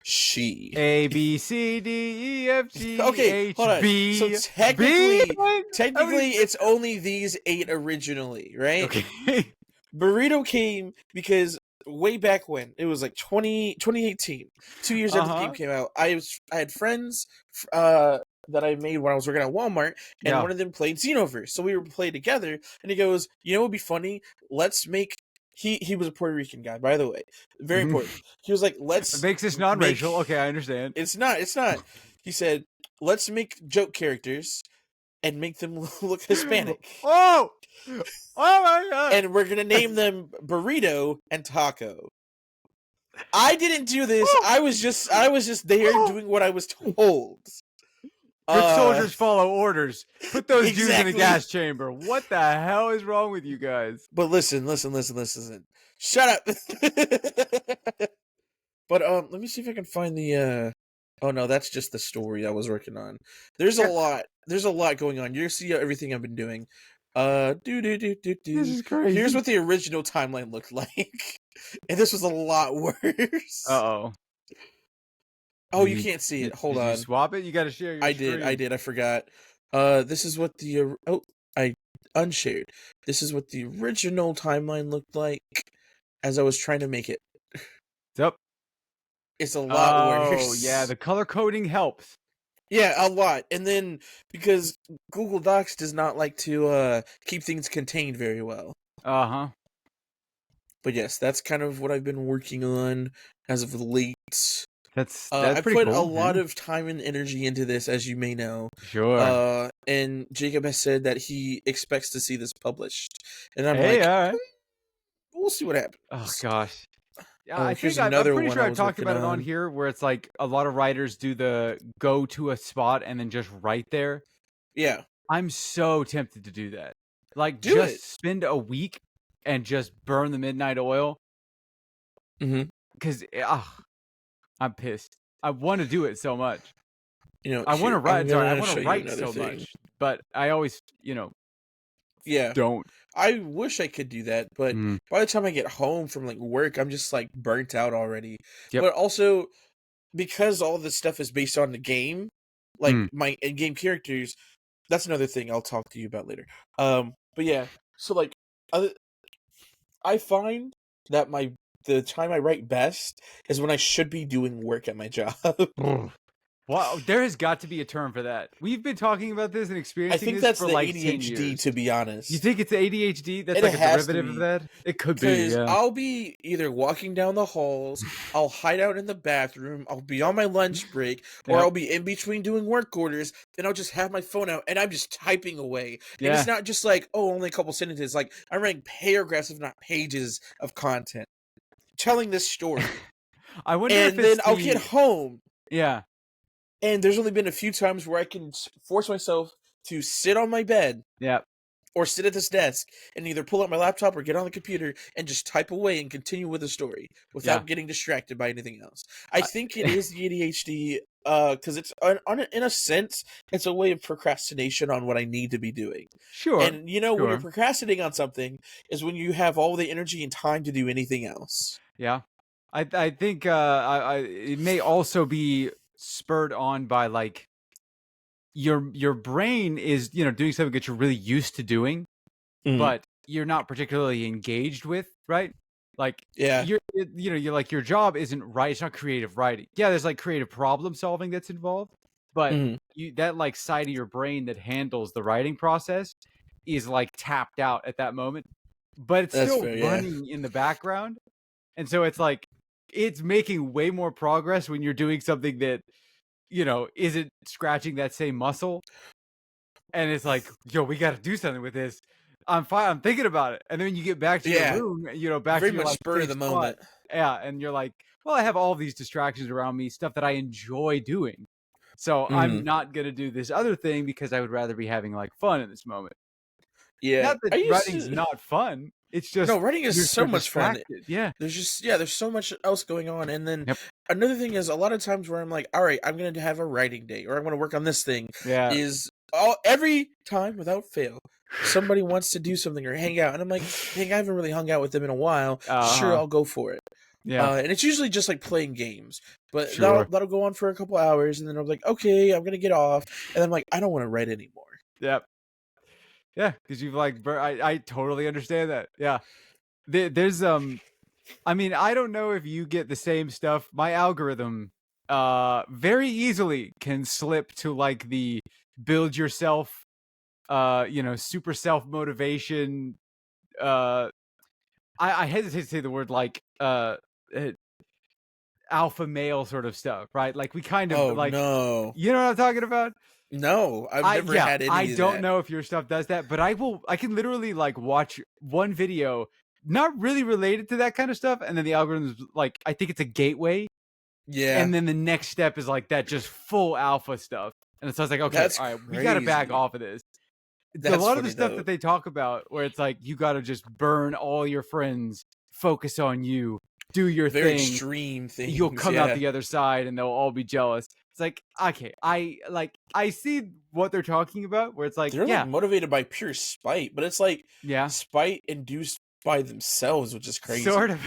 She. A B C D E F G Okay, H hold on. So B B. technically, it's only these 8 originally, right? Okay. Burrito came because way back when it was like 2018, 2 years after the game Uh-huh. came out. I had friends that I made when I was working at Walmart, and Yeah. one of them played Xenoverse, so we would play together. And he goes, "You know, what would be funny? Let's make." He was a Puerto Rican guy, by the way. Very important. He was like, It "Let's makes this make." non-racial. Okay, I understand. It's not. It's not. He said, "Let's make joke characters and make them look Hispanic." Oh! Oh my god! And we're gonna name them Burrito and Taco. I didn't do this. I was just there doing what I was told. Good soldiers follow orders. Put those Jews in the Exactly. gas chamber. What the hell is wrong with you guys? But listen. Shut up. But let me see if I can find the oh no, that's just the story I was working on. There's a lot. There's a lot going on. You'll see everything I've been doing. This is crazy. Here's what the original timeline looked like. And this was a lot worse. Uh-oh. Oh, you can't see it. Hold did on. you swap it? You gotta share your screen. I did. I forgot. This is what the I unshared. This is what the original timeline looked like as I was trying to make it. Yep. It's a lot worse. Oh, yeah, the color coding helps. Yeah, a lot. And then because Google Docs does not like to keep things contained very well. Uh-huh. But yes, that's kind of what I've been working on as of late. That's I pretty put cool. a lot of time and energy into this, as you may know. Sure. And Jacob has said that he expects to see this published, and I'm Hey, like, all right. we'll see what happens. Oh gosh. Yeah, Oh, I here's think I'm another pretty one sure I I've was talked working about it on on. here where it's like a lot of writers do the go to a spot and then just write there. Yeah, I'm so tempted to do that. Like do just it. spend a week and just burn the midnight oil. Mm-hmm. Because I'm pissed. I want to do it so much. You know, I want to here, write. I'm Sorry, I gonna want show to you write another so thing. much, but I always, Yeah, don't. I wish I could do that, but by the time I get home from like work, I'm just like burnt out already. Yep. But also because all this stuff is based on the game, like my in-game characters, that's another thing I'll talk to you about later. But yeah, so like I find that the time I write best is when I should be doing work at my job. Wow, there has got to be a term for that. We've been talking about this and I experiencing think this that's for the like 10 ADHD, years. to be honest. You think it's ADHD? That's It like a has to derivative of be. that? It could be, Because yeah. I'll be either walking down the halls, I'll hide out in the bathroom, I'll be on my lunch break, or I'll be in between doing work orders, and I'll just have my phone out, and I'm just typing away. And it's not just like, oh, only a couple sentences. Like, I'm writing paragraphs, if not pages, of content. Telling this story. I wonder and if then I'll get home. Yeah. And there's only been a few times where I can force myself to sit on my bed. Yeah. Or sit at this desk and either pull out my laptop or get on the computer and just type away and continue with the story without getting distracted by anything else. I think it is the ADHD because it's in a sense, it's a way of procrastination on what I need to be doing. Sure, And when you're sure. procrastinating on something is when you have all the energy and time to do anything else. Yeah. I think it may also be spurred on by like your brain is, doing something that you're really used to doing, Mm. but you're not particularly engaged with, right? Like Yeah. you're like your job isn't right. It's not creative writing. Yeah, there's like creative problem solving that's involved, but Mm. that like side of your brain that handles the writing process is like tapped out at that moment, but it's That's still fair. Yeah. running in the background. And so it's like it's making way more progress when you're doing something that, isn't scratching that same muscle. And it's like, yo, we got to do something with this. I'm fine. I'm thinking about it. And then when you get back to your Yeah. room, back Very to your much like spur of safe the spot. moment. Yeah. And you're like, well, I have all these distractions around me, stuff that I enjoy doing. So I'm Mm. not going to do this other thing because I would rather be having like fun in this moment. Yeah. Not that I used writing's to. not fun. It's No, just writing is you're so much fun. distracted. Yeah. There's so much else going on. And then Yep. another thing is a lot of times where I'm like, all right, I'm gonna have a writing day or I'm gonna work on this thing Yeah. is every time without fail, somebody wants to do something or hang out. And I'm like, dang, I haven't really hung out with them in a while. Sure, Uh-huh. I'll go for it. Yeah. And it's usually just like playing games. But Sure. that'll go on for a couple hours and then I'm like, okay, I'm gonna get off. And I'm like, I don't want to write anymore. Yep. Yeah, because you've like, I totally understand that. Yeah, there's I mean, I don't know if you get the same stuff. My algorithm, very easily can slip to like the build yourself, super self motivation. Uh, I hesitate to say the word like uh, alpha male sort of stuff, right? Like we kind of Oh like, no. you know what I'm talking about? No, I've never had I any of don't that. know if your stuff does that, but I can literally like watch one video not really related to that kind of stuff, and then the algorithm's like I think it's a gateway, Yeah. and then the next step is like that just full alpha stuff. And so I was like, okay, That's all right, we gotta back crazy. off of this. It's a That's lot of the funny stuff though. that they talk about where it's like you gotta just burn all your friends, focus on you, do your Very thing, extreme you'll things, come out yeah. the other side and they'll all be jealous. It's like, okay, I see what they're talking about where it's like, They're like yeah, motivated by pure spite, but it's like yeah, spite induced by themselves, which is sort crazy.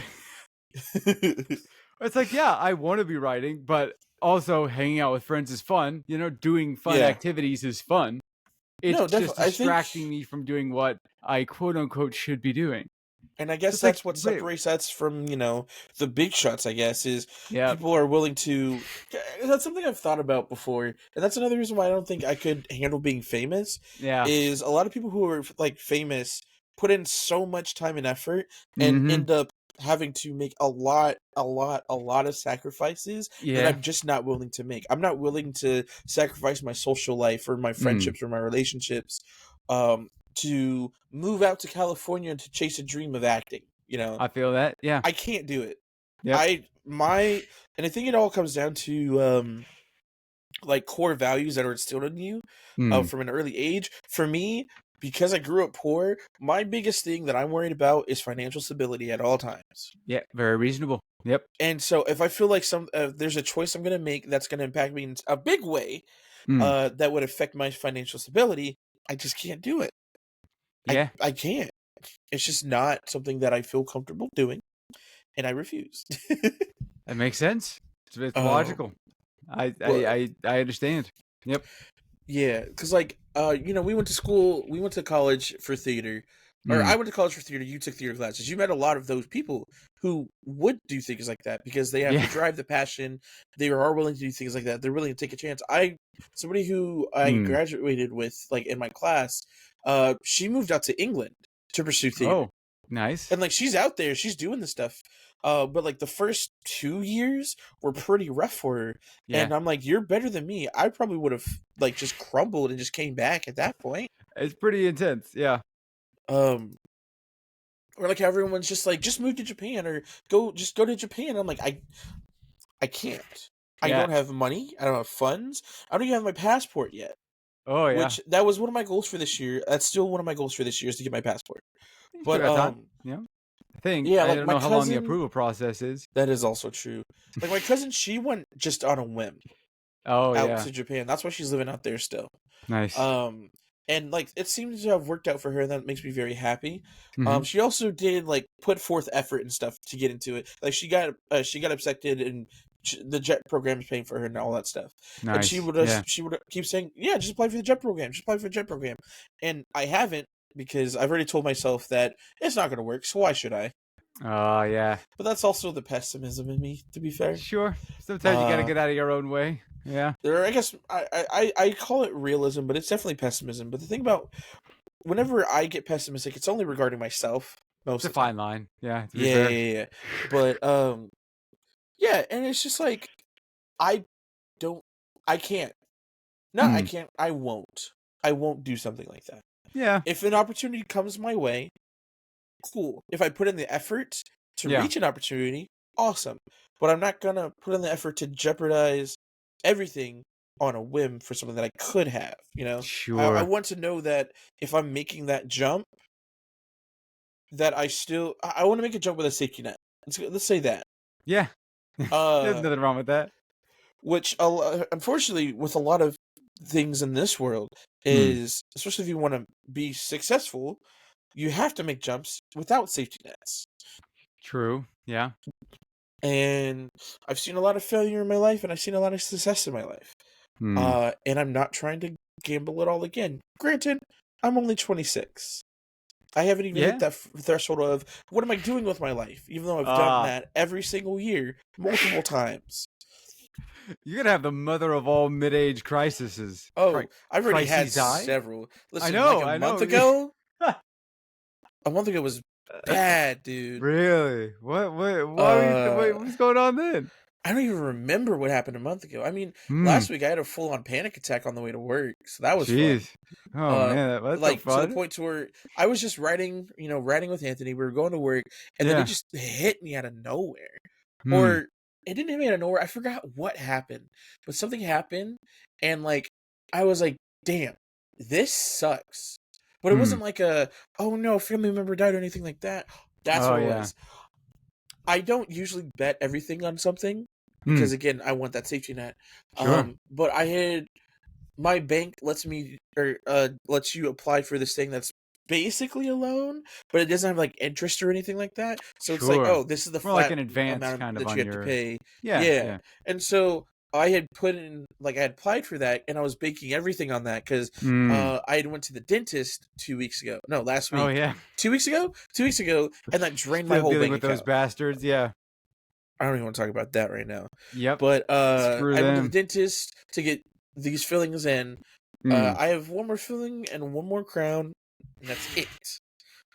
of. It's like, yeah, I want to be writing, but also hanging out with friends is fun. Doing fun Yeah. activities is fun. It's No, just definitely. I think, distracting me from doing what I quote unquote should be doing. and I So guess it's like, that's what wait, separates us from, the big shots, I guess, is yeah, people are willing to. That's something I've thought about before. And that's another reason why I don't think I could handle being famous, yeah, is a lot of people who are like famous put in so much time and effort and mm-hmm, end up having to make a lot of sacrifices that yeah, I'm just not willing to make. I'm not willing to sacrifice my social life or my mm, friendships or my relationships to move out to California to chase a dream of acting. I feel that, yeah, I can't do it. yep, And I think it all comes down to like core values that are instilled in you mm, from an early age. For me, because I grew up poor, my biggest thing that I'm worried about is financial stability at all times. yeah, very reasonable, yep, And so if I feel like there's a choice I'm going to make that's going to impact me in a big way, mm, that would affect my financial stability, I just can't do it. yeah, I can't. It's just not something that I feel comfortable doing, and I refuse. that makes sense. It's um, logical. I I but I understand. Yep. yeah, because like we went to school, we went to college for theater, or Mm. I went to college for theater. You took theater classes. You met a lot of those people who would do things like that because they have the Yeah. drive, the passion. They are willing to do things like that. They're willing to take a chance. Somebody who I Mm. graduated with, like in my class, she moved out to England to pursue theater. Oh, nice. And like she's out there, she's doing this stuff. But like the first 2 years were pretty rough for her. Yeah. And I'm like, you're better than me. I probably would have like just crumbled and just came back at that point. It's pretty intense. Yeah. Um, or like everyone's just like, just move to Japan or just go to Japan. I'm like, I can't. I Yeah. don't have money. I don't have funds. I don't even have my passport yet. Oh, yeah. Which that was one of my goals for this year. That's still one of my goals for this year is to get my passport. You still But got time. Yeah. I think. yeah, I like don't my know how long the cousin. approval process is. That is also true. Like my cousin, she went just on a whim. Oh out yeah. to Japan. That's why she's living out there still. Nice. Um, and like it seems to have worked out for her, and that makes me very happy. Mm-hmm. She also did like put forth effort and stuff to get into it. Like she got accepted, and the JET program is paying for her and all that stuff. And Nice. Yeah. she would keep saying, "Yeah, just apply for the JET program. Just apply for the JET program." And I haven't because I've already told myself that it's not going to work. So why should I? Oh yeah. But that's also the pessimism in me, to be fair. Sure. Sometimes you got to Uh, get out of your own way. Yeah. there, I guess I call it realism, but it's definitely pessimism. But the thing about whenever I get pessimistic, it's only regarding myself It's most a of the time. fine line. Yeah. To be Yeah, yeah, fair. yeah, yeah. But yeah, and it's just like I don't, I can't. No, I Mm. can't. I won't. I won't do something like that. Yeah. If an opportunity comes my way, cool. If I put in the effort to Yeah. reach an opportunity, awesome. But I'm not gonna put in the effort to jeopardize everything on a whim for something that I could have. You know, I Sure. want to know that if I'm making that jump, that I want to make a jump with a safety net. Let's say that. Yeah. There's Uh, nothing wrong with that. which unfortunately with a lot of things in this world Hmm. is, especially if you want to be successful, you have to make jumps without safety nets. True. Yeah. And I've seen a lot of failure in my life, and I've seen a lot of success in my life. Hmm. And I'm not trying to gamble it all again. Granted, I'm only 26. I haven't even hit Yeah. that threshold of what am I doing with my life, even though I've done Ah. that every single year, multiple times. You're gonna have the mother of all mid-age crises. Oh, I've already had Crises, I. several. I Listen, like know. I know. a month ago was bad, dude. Really? What? Why were you? Uh, What's going on then? I don't even remember what happened a month ago. I mean, Hmm. last week I had a full-on panic attack on the way to work, so that was fun. Jeez. Oh Uh, man, that's so like to the fun. point to where I was just riding with Anthony. We were going to work, and then it Yeah. just hit me out of nowhere. Hmm. Or it didn't hit me out of nowhere. I forgot what happened, but something happened, and like I was like, "Damn, this sucks." But it Hmm. wasn't like a, "Oh no, a family member died" or anything like that. That's Oh what it yeah. was. I don't usually bet everything on something Hmm. because again, I want that safety net. Sure. But I had my bank lets you apply for this thing that's basically a loan, but it doesn't have like interest or anything like that. So it's like, Sure. oh, this is the More like flat an advance amount kind of that you on have to your. pay. Yeah. Yeah, Yeah. and so I had put in like I had applied for that, and I was banking everything on that because Hmm. I had went to the dentist 2 weeks ago. No, last Oh week. yeah. 2 weeks ago. 2 weeks ago, and that drained my Still whole dealing bank with those account. bastards. Yeah. I don't even want to talk about that right now. Yep. But Screw I went to the them. dentist to get these fillings in. Hmm. I have one more filling and one more crown, and that's it.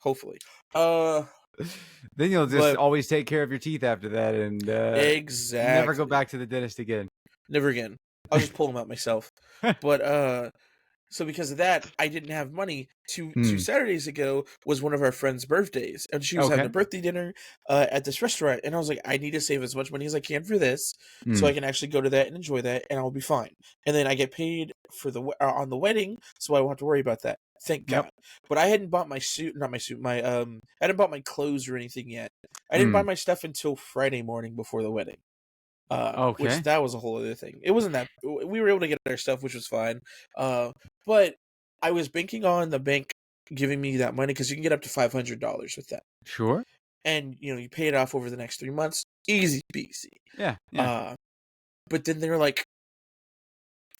Hopefully. Uh, Then you'll just but always take care of your teeth after that, and never go exactly. back to the dentist again. Never again. I'll just pull them out myself. But so because of that, I didn't have money. Two Hmm. Saturdays ago was one of our friends' birthdays, and she was having a Okay. birthday dinner at this restaurant. And I was like, I need to save as much money as I can for this, so Hmm. I can actually go to that and enjoy that, and I'll be fine. And then I get paid for on the wedding, so I won't have to worry about that. Thank Yep. God. But I hadn't bought my suit, not my suit, my I hadn't bought my clothes or anything yet. I didn't buy Hmm. my stuff until Friday morning before the wedding. Which Okay. that was a whole other thing. It wasn't that we were able to get our stuff, which was fine. But I was banking on the bank giving me that money because you can get up to $500 with that, Sure. and you pay it off over the next 3 months, easy peasy. Yeah. Yeah. Uh, but then they were like,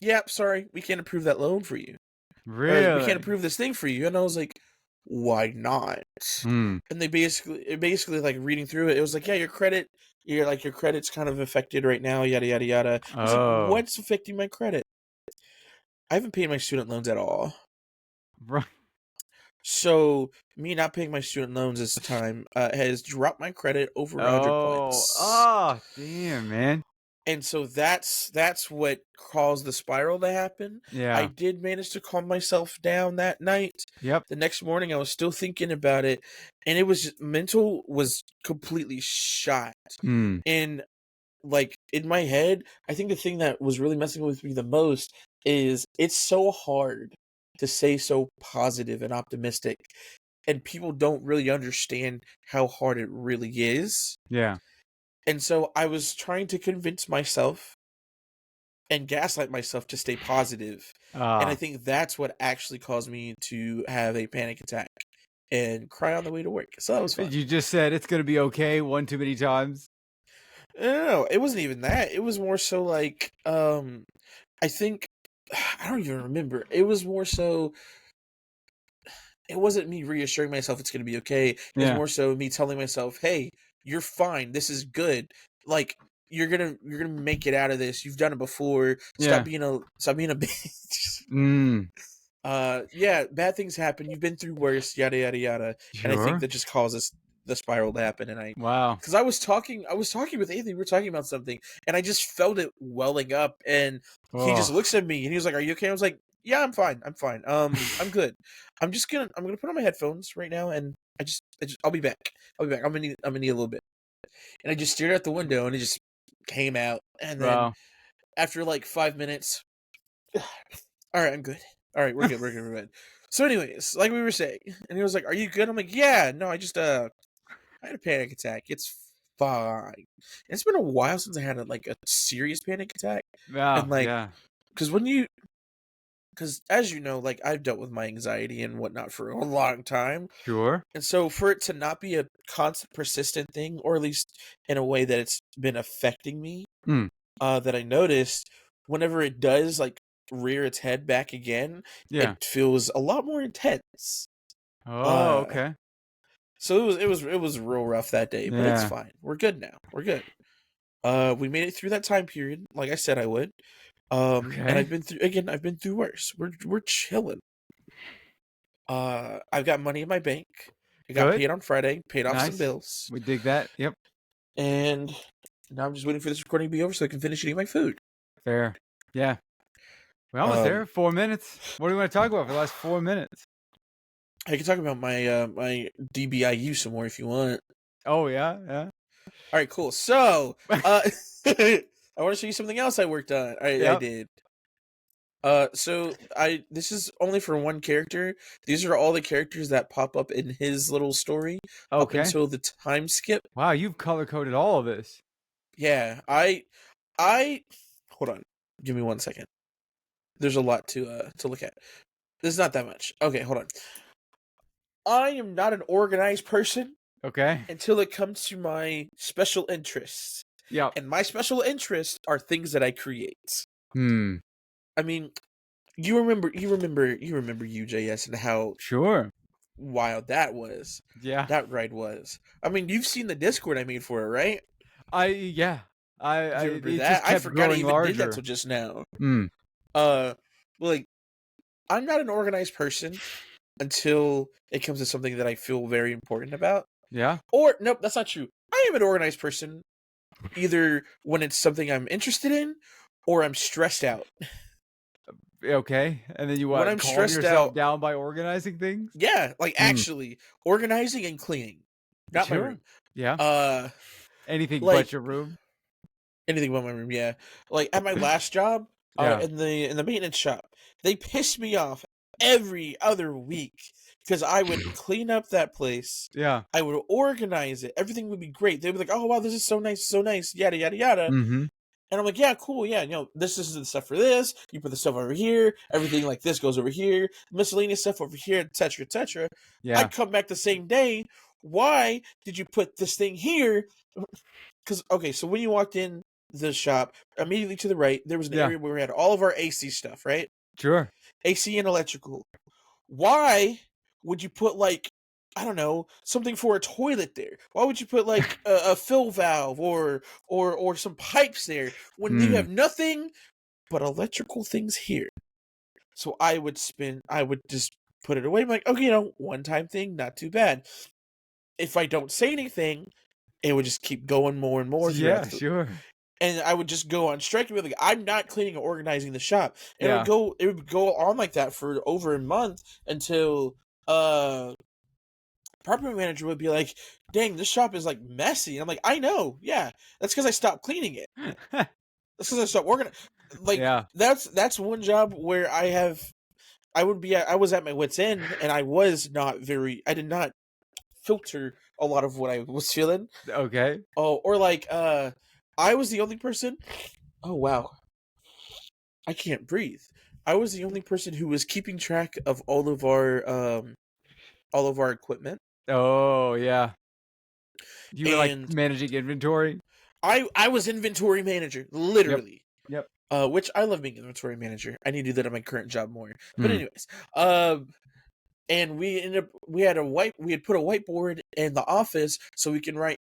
"Yeah, sorry, we can't approve that loan for you, or we can't Really? approve this thing for you." And I was like, "Why not?" Hmm. And they basically like reading through it, it was like, "Yeah, your credit's kind of affected right now, yada yada yada." I was like, Oh. "What's affecting my credit?" I haven't paid my student loans at all. Right. So me not paying my student loans this time has dropped my credit over 100 Oh. points. Oh. Damn, man. And so that's what caused the spiral to happen. I Yeah. did manage to calm myself down that night. Yep. The next morning I was still thinking about it, and it was mental was completely shot. Hmm. And like in my head, I think the thing that was really messing with me the most is it's so hard to say so positive and optimistic, and people don't really understand how hard it really is. Yeah. And so I was trying to convince myself, and gaslight myself to stay positive. And I Ah, think that's what actually caused me to have a panic attack and cry on the way to work. So that was fun. you just said it's gonna be okay one too many times. No, it wasn't even that. It was more so like I think I don't even remember. It was more so it wasn't me reassuring myself it's going to be okay. It was Yeah, more so me telling myself, "Hey, you're fine. This is good. Like you're gonna make it out of this. You've done it before. yeah. Stop being a bitch." Mm, Yeah, bad things happen. You've been through worse, yada yada yada. And I think sure. that just causes the spiral to happen. And Wow. because I was talking with Anthony. We were talking about something, and I just felt it welling up. And he just Oh, looks at me, and he was like, "Are you okay?" I was like, "Yeah, I'm fine. I'm fine. I'm good. I'm gonna put on my headphones right now, and I'll be back. I'll be back. I'm gonna need a little bit." And I just stared out the window, and it just came out. And then wow. after like 5 minutes, all right, I'm good. All right, we're good. We're good. So, anyways, like we were saying, and he was like, "Are you good?" I'm like, "Yeah, no, I had a panic attack. It's fine." And it's been a while since I had a serious panic attack, and Wow. like, Yeah. because because as you know, like I've dealt with my anxiety and whatnot for a long time, Sure. and so for it to not be a constant, persistent thing, or at least in a way that it's been affecting me, Mm, that I noticed whenever it does like rear its head back again, yeah. it feels a lot more intense. Oh, Uh, okay. so it was real rough that day, but it's Yeah. fine. We're good now. We're good. We made it through that time period, like I said I would. And Okay. I've been through worse. We're chilling. I've got money in my bank. I got Good. paid on Friday, paid off some Nice. bills, We dig that. Yep. and now I'm just waiting for this recording to be over so I can finish eating my food. Fair. Yeah. We're almost Um, there. 4 minutes. What do you want to talk about for the last 4 minutes? I can talk about my DBIU some more if you want. Oh yeah. Yeah. All right, cool. So, I want to show you something else I worked on. I Yep. did. So I this is only for one character. These are all the characters that pop up in his little story up Okay. until the time skip. Wow, you've color coded all of this. Yeah, I hold on. Give me 1 second. There's a lot to look at. There's not that much. Okay, hold on. I am not an organized person Okay. until it comes to my special interests. Yep. And my special interests are things that I create. Hmm. I mean, you remember UJS and how Sure. wild that was. Yeah. That ride was. I mean, you've seen the Discord I made for it, right? Yeah. I You remember it that? just I kept forgot I growing even did that larger. till just now. Hmm. Uh, like I'm not an organized person until it comes to something that I feel very important about. Yeah. Or nope, that's not true. I am an organized person either when it's something I'm interested in or I'm stressed out. Okay. And then you When what? I'm Calm stressed yourself out, down by organizing things? yeah, like Hmm. actually organizing and cleaning. Not my Sure. room. Yeah. Uh Anything like but your room. anything but my room, yeah. Like at my last job, Yeah. in the maintenance shop, they pissed me off every other week because I would clean up that place. Yeah. I would organize it. Everything would be great. They'd be like, "Oh wow, this is so nice, yada yada yada." Mm-hmm. And I'm like, "Yeah, cool, yeah. This is the stuff for this. You put the stuff over here. Everything like this goes over here. Miscellaneous stuff over here, etc., etc." Yeah. I'd come back the same day. Why did you put this thing here? Because okay, so when you walked in the shop, immediately to the right, there was an Yeah. area where we had all of our AC stuff, right? Sure. AC and electrical. Why would you put like I don't know something for a toilet there? Why would you put like a fill valve or some pipes there when you Hmm. have nothing but electrical things here? So I would just put it away. I'm like, okay, one time thing, not too bad. If I don't say anything, it would just keep going more and more throughout Yeah. the Sure. and I would just go on strike and be like, I'm not cleaning or organizing the shop. And Yeah. it would go on like that for over a month until property manager would be like, dang, this shop is like messy. And I'm like, I know, yeah. That's because I stopped cleaning it. That's because I stopped organizing. Like Yeah. that's one job where I was at my wit's end and I did not filter a lot of what I was feeling. Okay. Oh, or like I was the only person. Oh wow. I can't breathe. I was the only person who was keeping track of all of our equipment, Oh yeah, you were like and managing inventory. I was inventory manager, Yep. literally. Yep. Which I love being inventory manager. I need to do that at my current job more. But Hmm. anyways, and we had put a whiteboard in the office so we can write.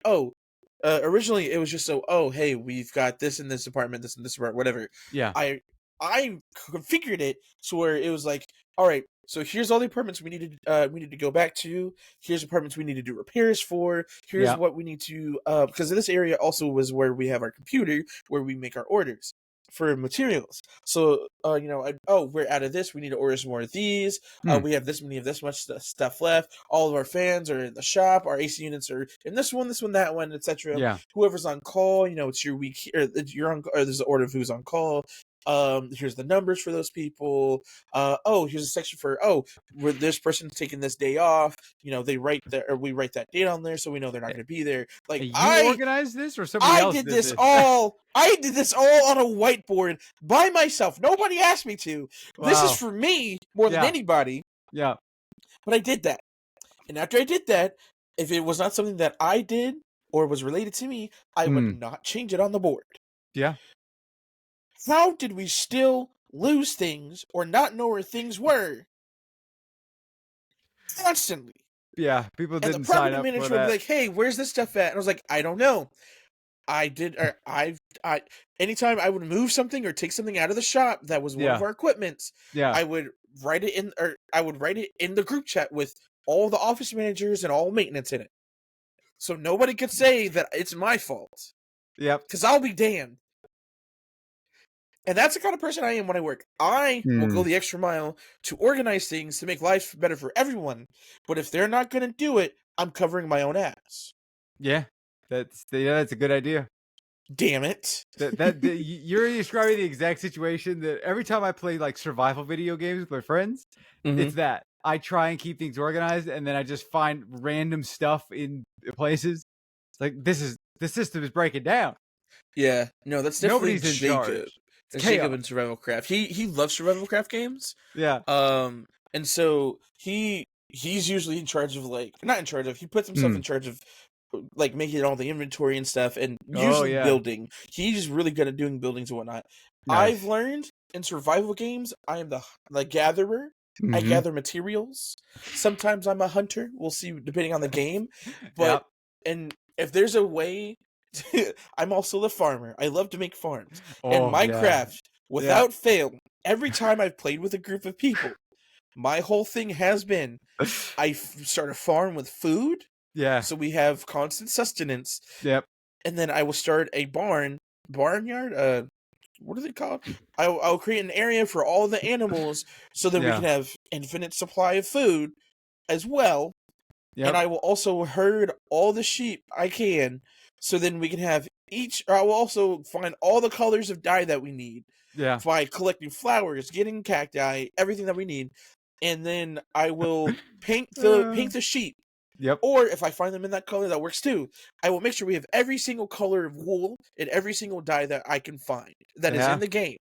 Originally it was just so, hey, we've got this in this department, this in this department, whatever. Yeah. I i configured it so where it was like, all right, so here's all the apartments we need to go back to. Here's apartments we need to do repairs for. Here's Yeah. what we need to because this area also was where we have our computer, where we make our orders for materials. So, we're out of this. We need to order some more of these. Hmm. We have this many of this much stuff left. All of our fans are in the shop. Our AC units are in this one, that one, etc. Yeah. Whoever's on call, it's your week, or you're on, or there's an order of who's on call. Here's the numbers for those people. Here's a section for, where this person's taking this day off. They write that, or we write that date on there, so we know they're not going to be there. Like, You organized this, or somebody I else did did this this? all. I did this all on a whiteboard by myself. Nobody asked me to. This is Wow. for me more than Yeah. anybody. Yeah. But I did that. And after I did that, if it was not something that I did or was related to me, I would Hmm. not change it on the board. Yeah. How did we still lose things or not know where things were constantly? Yeah. People And the didn't sign property up for manager would be that. like, "Hey, where's this stuff at?" And I was like, "I don't know. I did, or I anytime I would move something or take something out of the shop that was one of Yeah. our equipments, Yeah. I would write it in, or I would write it in the group chat with all the office managers and all maintenance in it, so nobody could say that it's my fault, Yep. because I'll be damned." And that's the kind of person I am when I work. I will Hmm. go the extra mile to organize things to make life better for everyone. But if they're not going to do it, I'm covering my own ass. Yeah. That's a good idea. Damn it. You're describing the exact situation that every time I play like survival video games with my friends, Mm-hmm. it's that I try and keep things organized, and then I just find random stuff in places. It's like the system is breaking down. Yeah, no, that's definitely Nobody's in Jacob. charge. It's That's Jacob chaos. in Survival Craft. He loves Survival Craft games. Yeah. And so he's usually in charge of, like, not in charge of. He puts himself Hmm. in charge of, like, making all the inventory and stuff, and Oh usually yeah. building. He's really good at doing buildings and whatnot. I've Nice. learned in survival games, I am the gatherer. I Hmm. gather materials. Sometimes I'm a hunter. We'll see depending on the game. But Yep. and if there's a way, I'm also the farmer. I love to make farms. In Oh yeah. Minecraft, Yeah. without fail, every time I've played with a group of people, my whole thing has been start a farm with food, Yeah. so we have constant sustenance, Yep. and then I will start a barnyard. What are they called? I'll create an area for all the animals, so that we Yeah. can have infinite supply of food as well. And Yep. I will also herd all the sheep I can, so then we can have each. Or I will also find all the colors of dye that we need Yeah. by collecting flowers, getting cacti, everything that we need, and then I will paint the sheep. Yep. Or if I find them in that color, that works too. I will make sure we have every single color of wool and every single dye that I can find that is Yeah. in the game.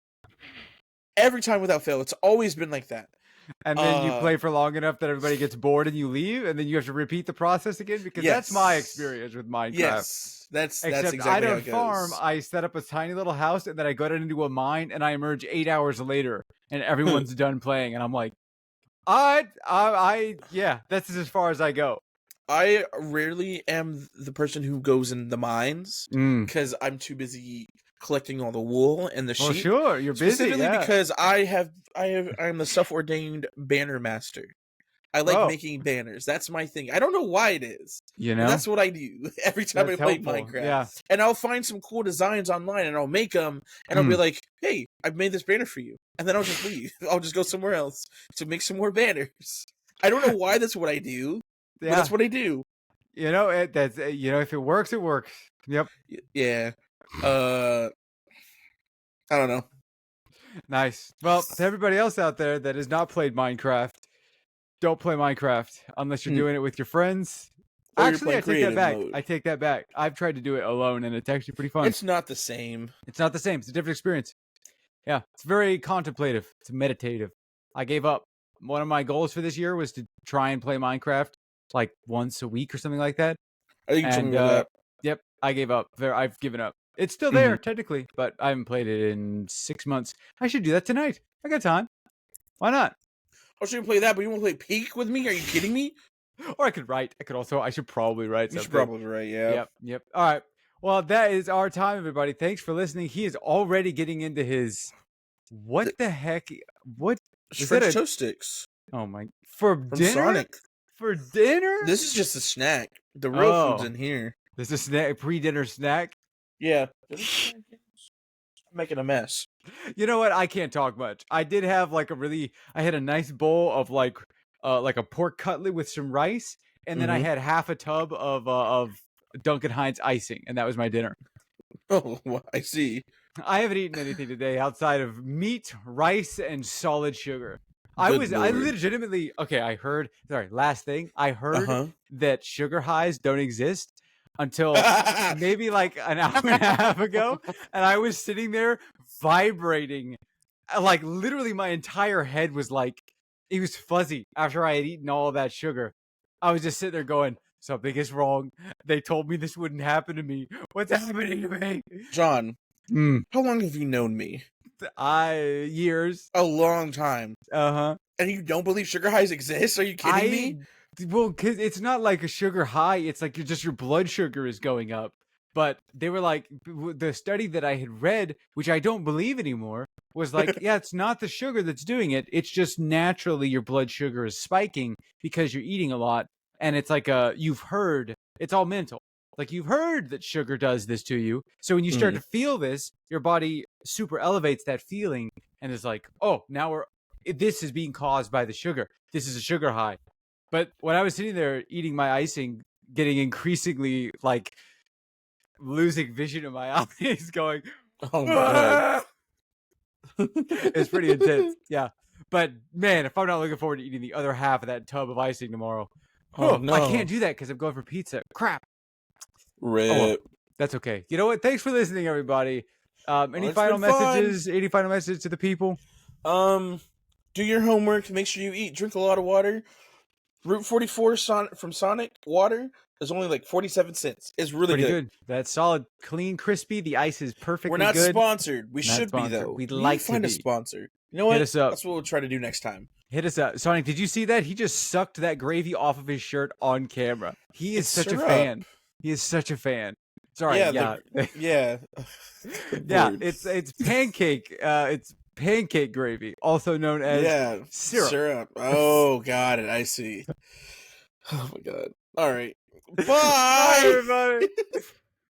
Every time without fail. It's always been like that. And then you play for long enough that everybody gets bored and you leave, and then you have to repeat the process again, because that's my Yes. experience with Minecraft. Yes. That's Except exactly I how don't it farm. goes. I set up a tiny little house, and then I go down into a mine, and I emerge 8 hours later, and everyone's done playing, and I'm like, yeah, that's as far as I go. I rarely am the person who goes in the mines because I'm too busy collecting all the wool and the Well, sheep. sure, you're busy. Specifically Yeah. because I'm the self-ordained banner master. I like Oh, making banners. That's my thing. I don't know why it is. you But know, that's what I do every time I that's play helpful. Minecraft. Yeah. And I'll find some cool designs online and I'll make them and I'll be like, "Hey, I've made this banner for you." And then I'll just leave. I'll just go somewhere else to make some more banners. I don't know why that's what I do, but Yeah. that's what I do. You know, if it works, it works. Yep. Yeah. I don't know. Nice. Well, to everybody else out there that has not played Minecraft, don't play Minecraft unless you're doing it with your friends. Or you're Actually, playing I take that creative back. mode. I take that back. I've tried to do it alone, and it's actually pretty fun. It's not the same. It's not the same. It's a different experience. Yeah, it's very contemplative. It's meditative. I gave up. One of my goals for this year was to try and play Minecraft like once a week or something like that. I think you told And me about yep, I gave up. I've given up. It's still that. there technically, but I haven't played it in 6 months. I should do that tonight. I got time. Why not? I should play that, but you won't play Peak with me? Are you kidding me? Or I could write. I should probably write You something. should probably write, yeah. Yep. All right. Well, that is our time, everybody. Thanks for listening. He is already getting into his. What the heck? What is French that? toast sticks Oh my! For from dinner? Sonic. For dinner? This is just a snack. The real food's in here. This is a snack, pre-dinner snack. Yeah. I'm making a mess. You know what? I can't talk much. I did have like I had a nice bowl of like a pork cutlet with some rice, and then I had half a tub of Duncan Hines icing, and that was my dinner. Oh, well, I see. I haven't eaten anything today outside of meat, rice, and solid sugar. I Good Lord. legitimately, okay, last thing. I heard that sugar highs don't exist until maybe like an hour and a half ago. And I was sitting there vibrating. Like literally my entire head was like, it was fuzzy after I had eaten all of that sugar. I was just sitting there going, something is wrong. They told me this wouldn't happen to me. What's happening to me? John, how long have you known me? Years. A long time. Uh-huh. And you don't believe sugar highs exist? Are you kidding me? Well, because it's not like a sugar high. It's like your blood sugar is going up. But they were like, the study that I had read, which I don't believe anymore, was like, yeah, it's not the sugar that's doing it. It's just naturally your blood sugar is spiking because you're eating a lot. And it's like you've heard, it's all mental. Like you've heard that sugar does this to you. So when you start to feel this, your body super elevates that feeling and is like, oh, now this is being caused by the sugar. This is a sugar high. But when I was sitting there eating my icing, getting increasingly like losing vision in my eyes, going, oh my God. It's pretty intense. Yeah. But man, if I'm not looking forward to eating the other half of that tub of icing tomorrow, no. I can't do that because I'm going for pizza. Crap. Rip. Oh, well, that's okay. You know what? Thanks for listening, everybody. Any final messages? Any final message to the people? Do your homework. Make sure you eat. Drink a lot of water. Route 44 from Sonic water is only like 47 cents. It's really pretty good. That's solid, clean, crispy. The ice is perfectly good. We're not good. sponsored. We should be though. We'd like to find a sponsor. You know what? Hit us up. That's what we'll try to do next time. Hit us up. Sonic, did you see that? He just sucked that gravy off of his shirt on camera. He is such a fan. He is such a fan. Sorry. Yeah. Yeah. It's pancake. It's pancake gravy, also known as syrup. Oh, got it. I see. Oh my God. All right. Bye, everybody.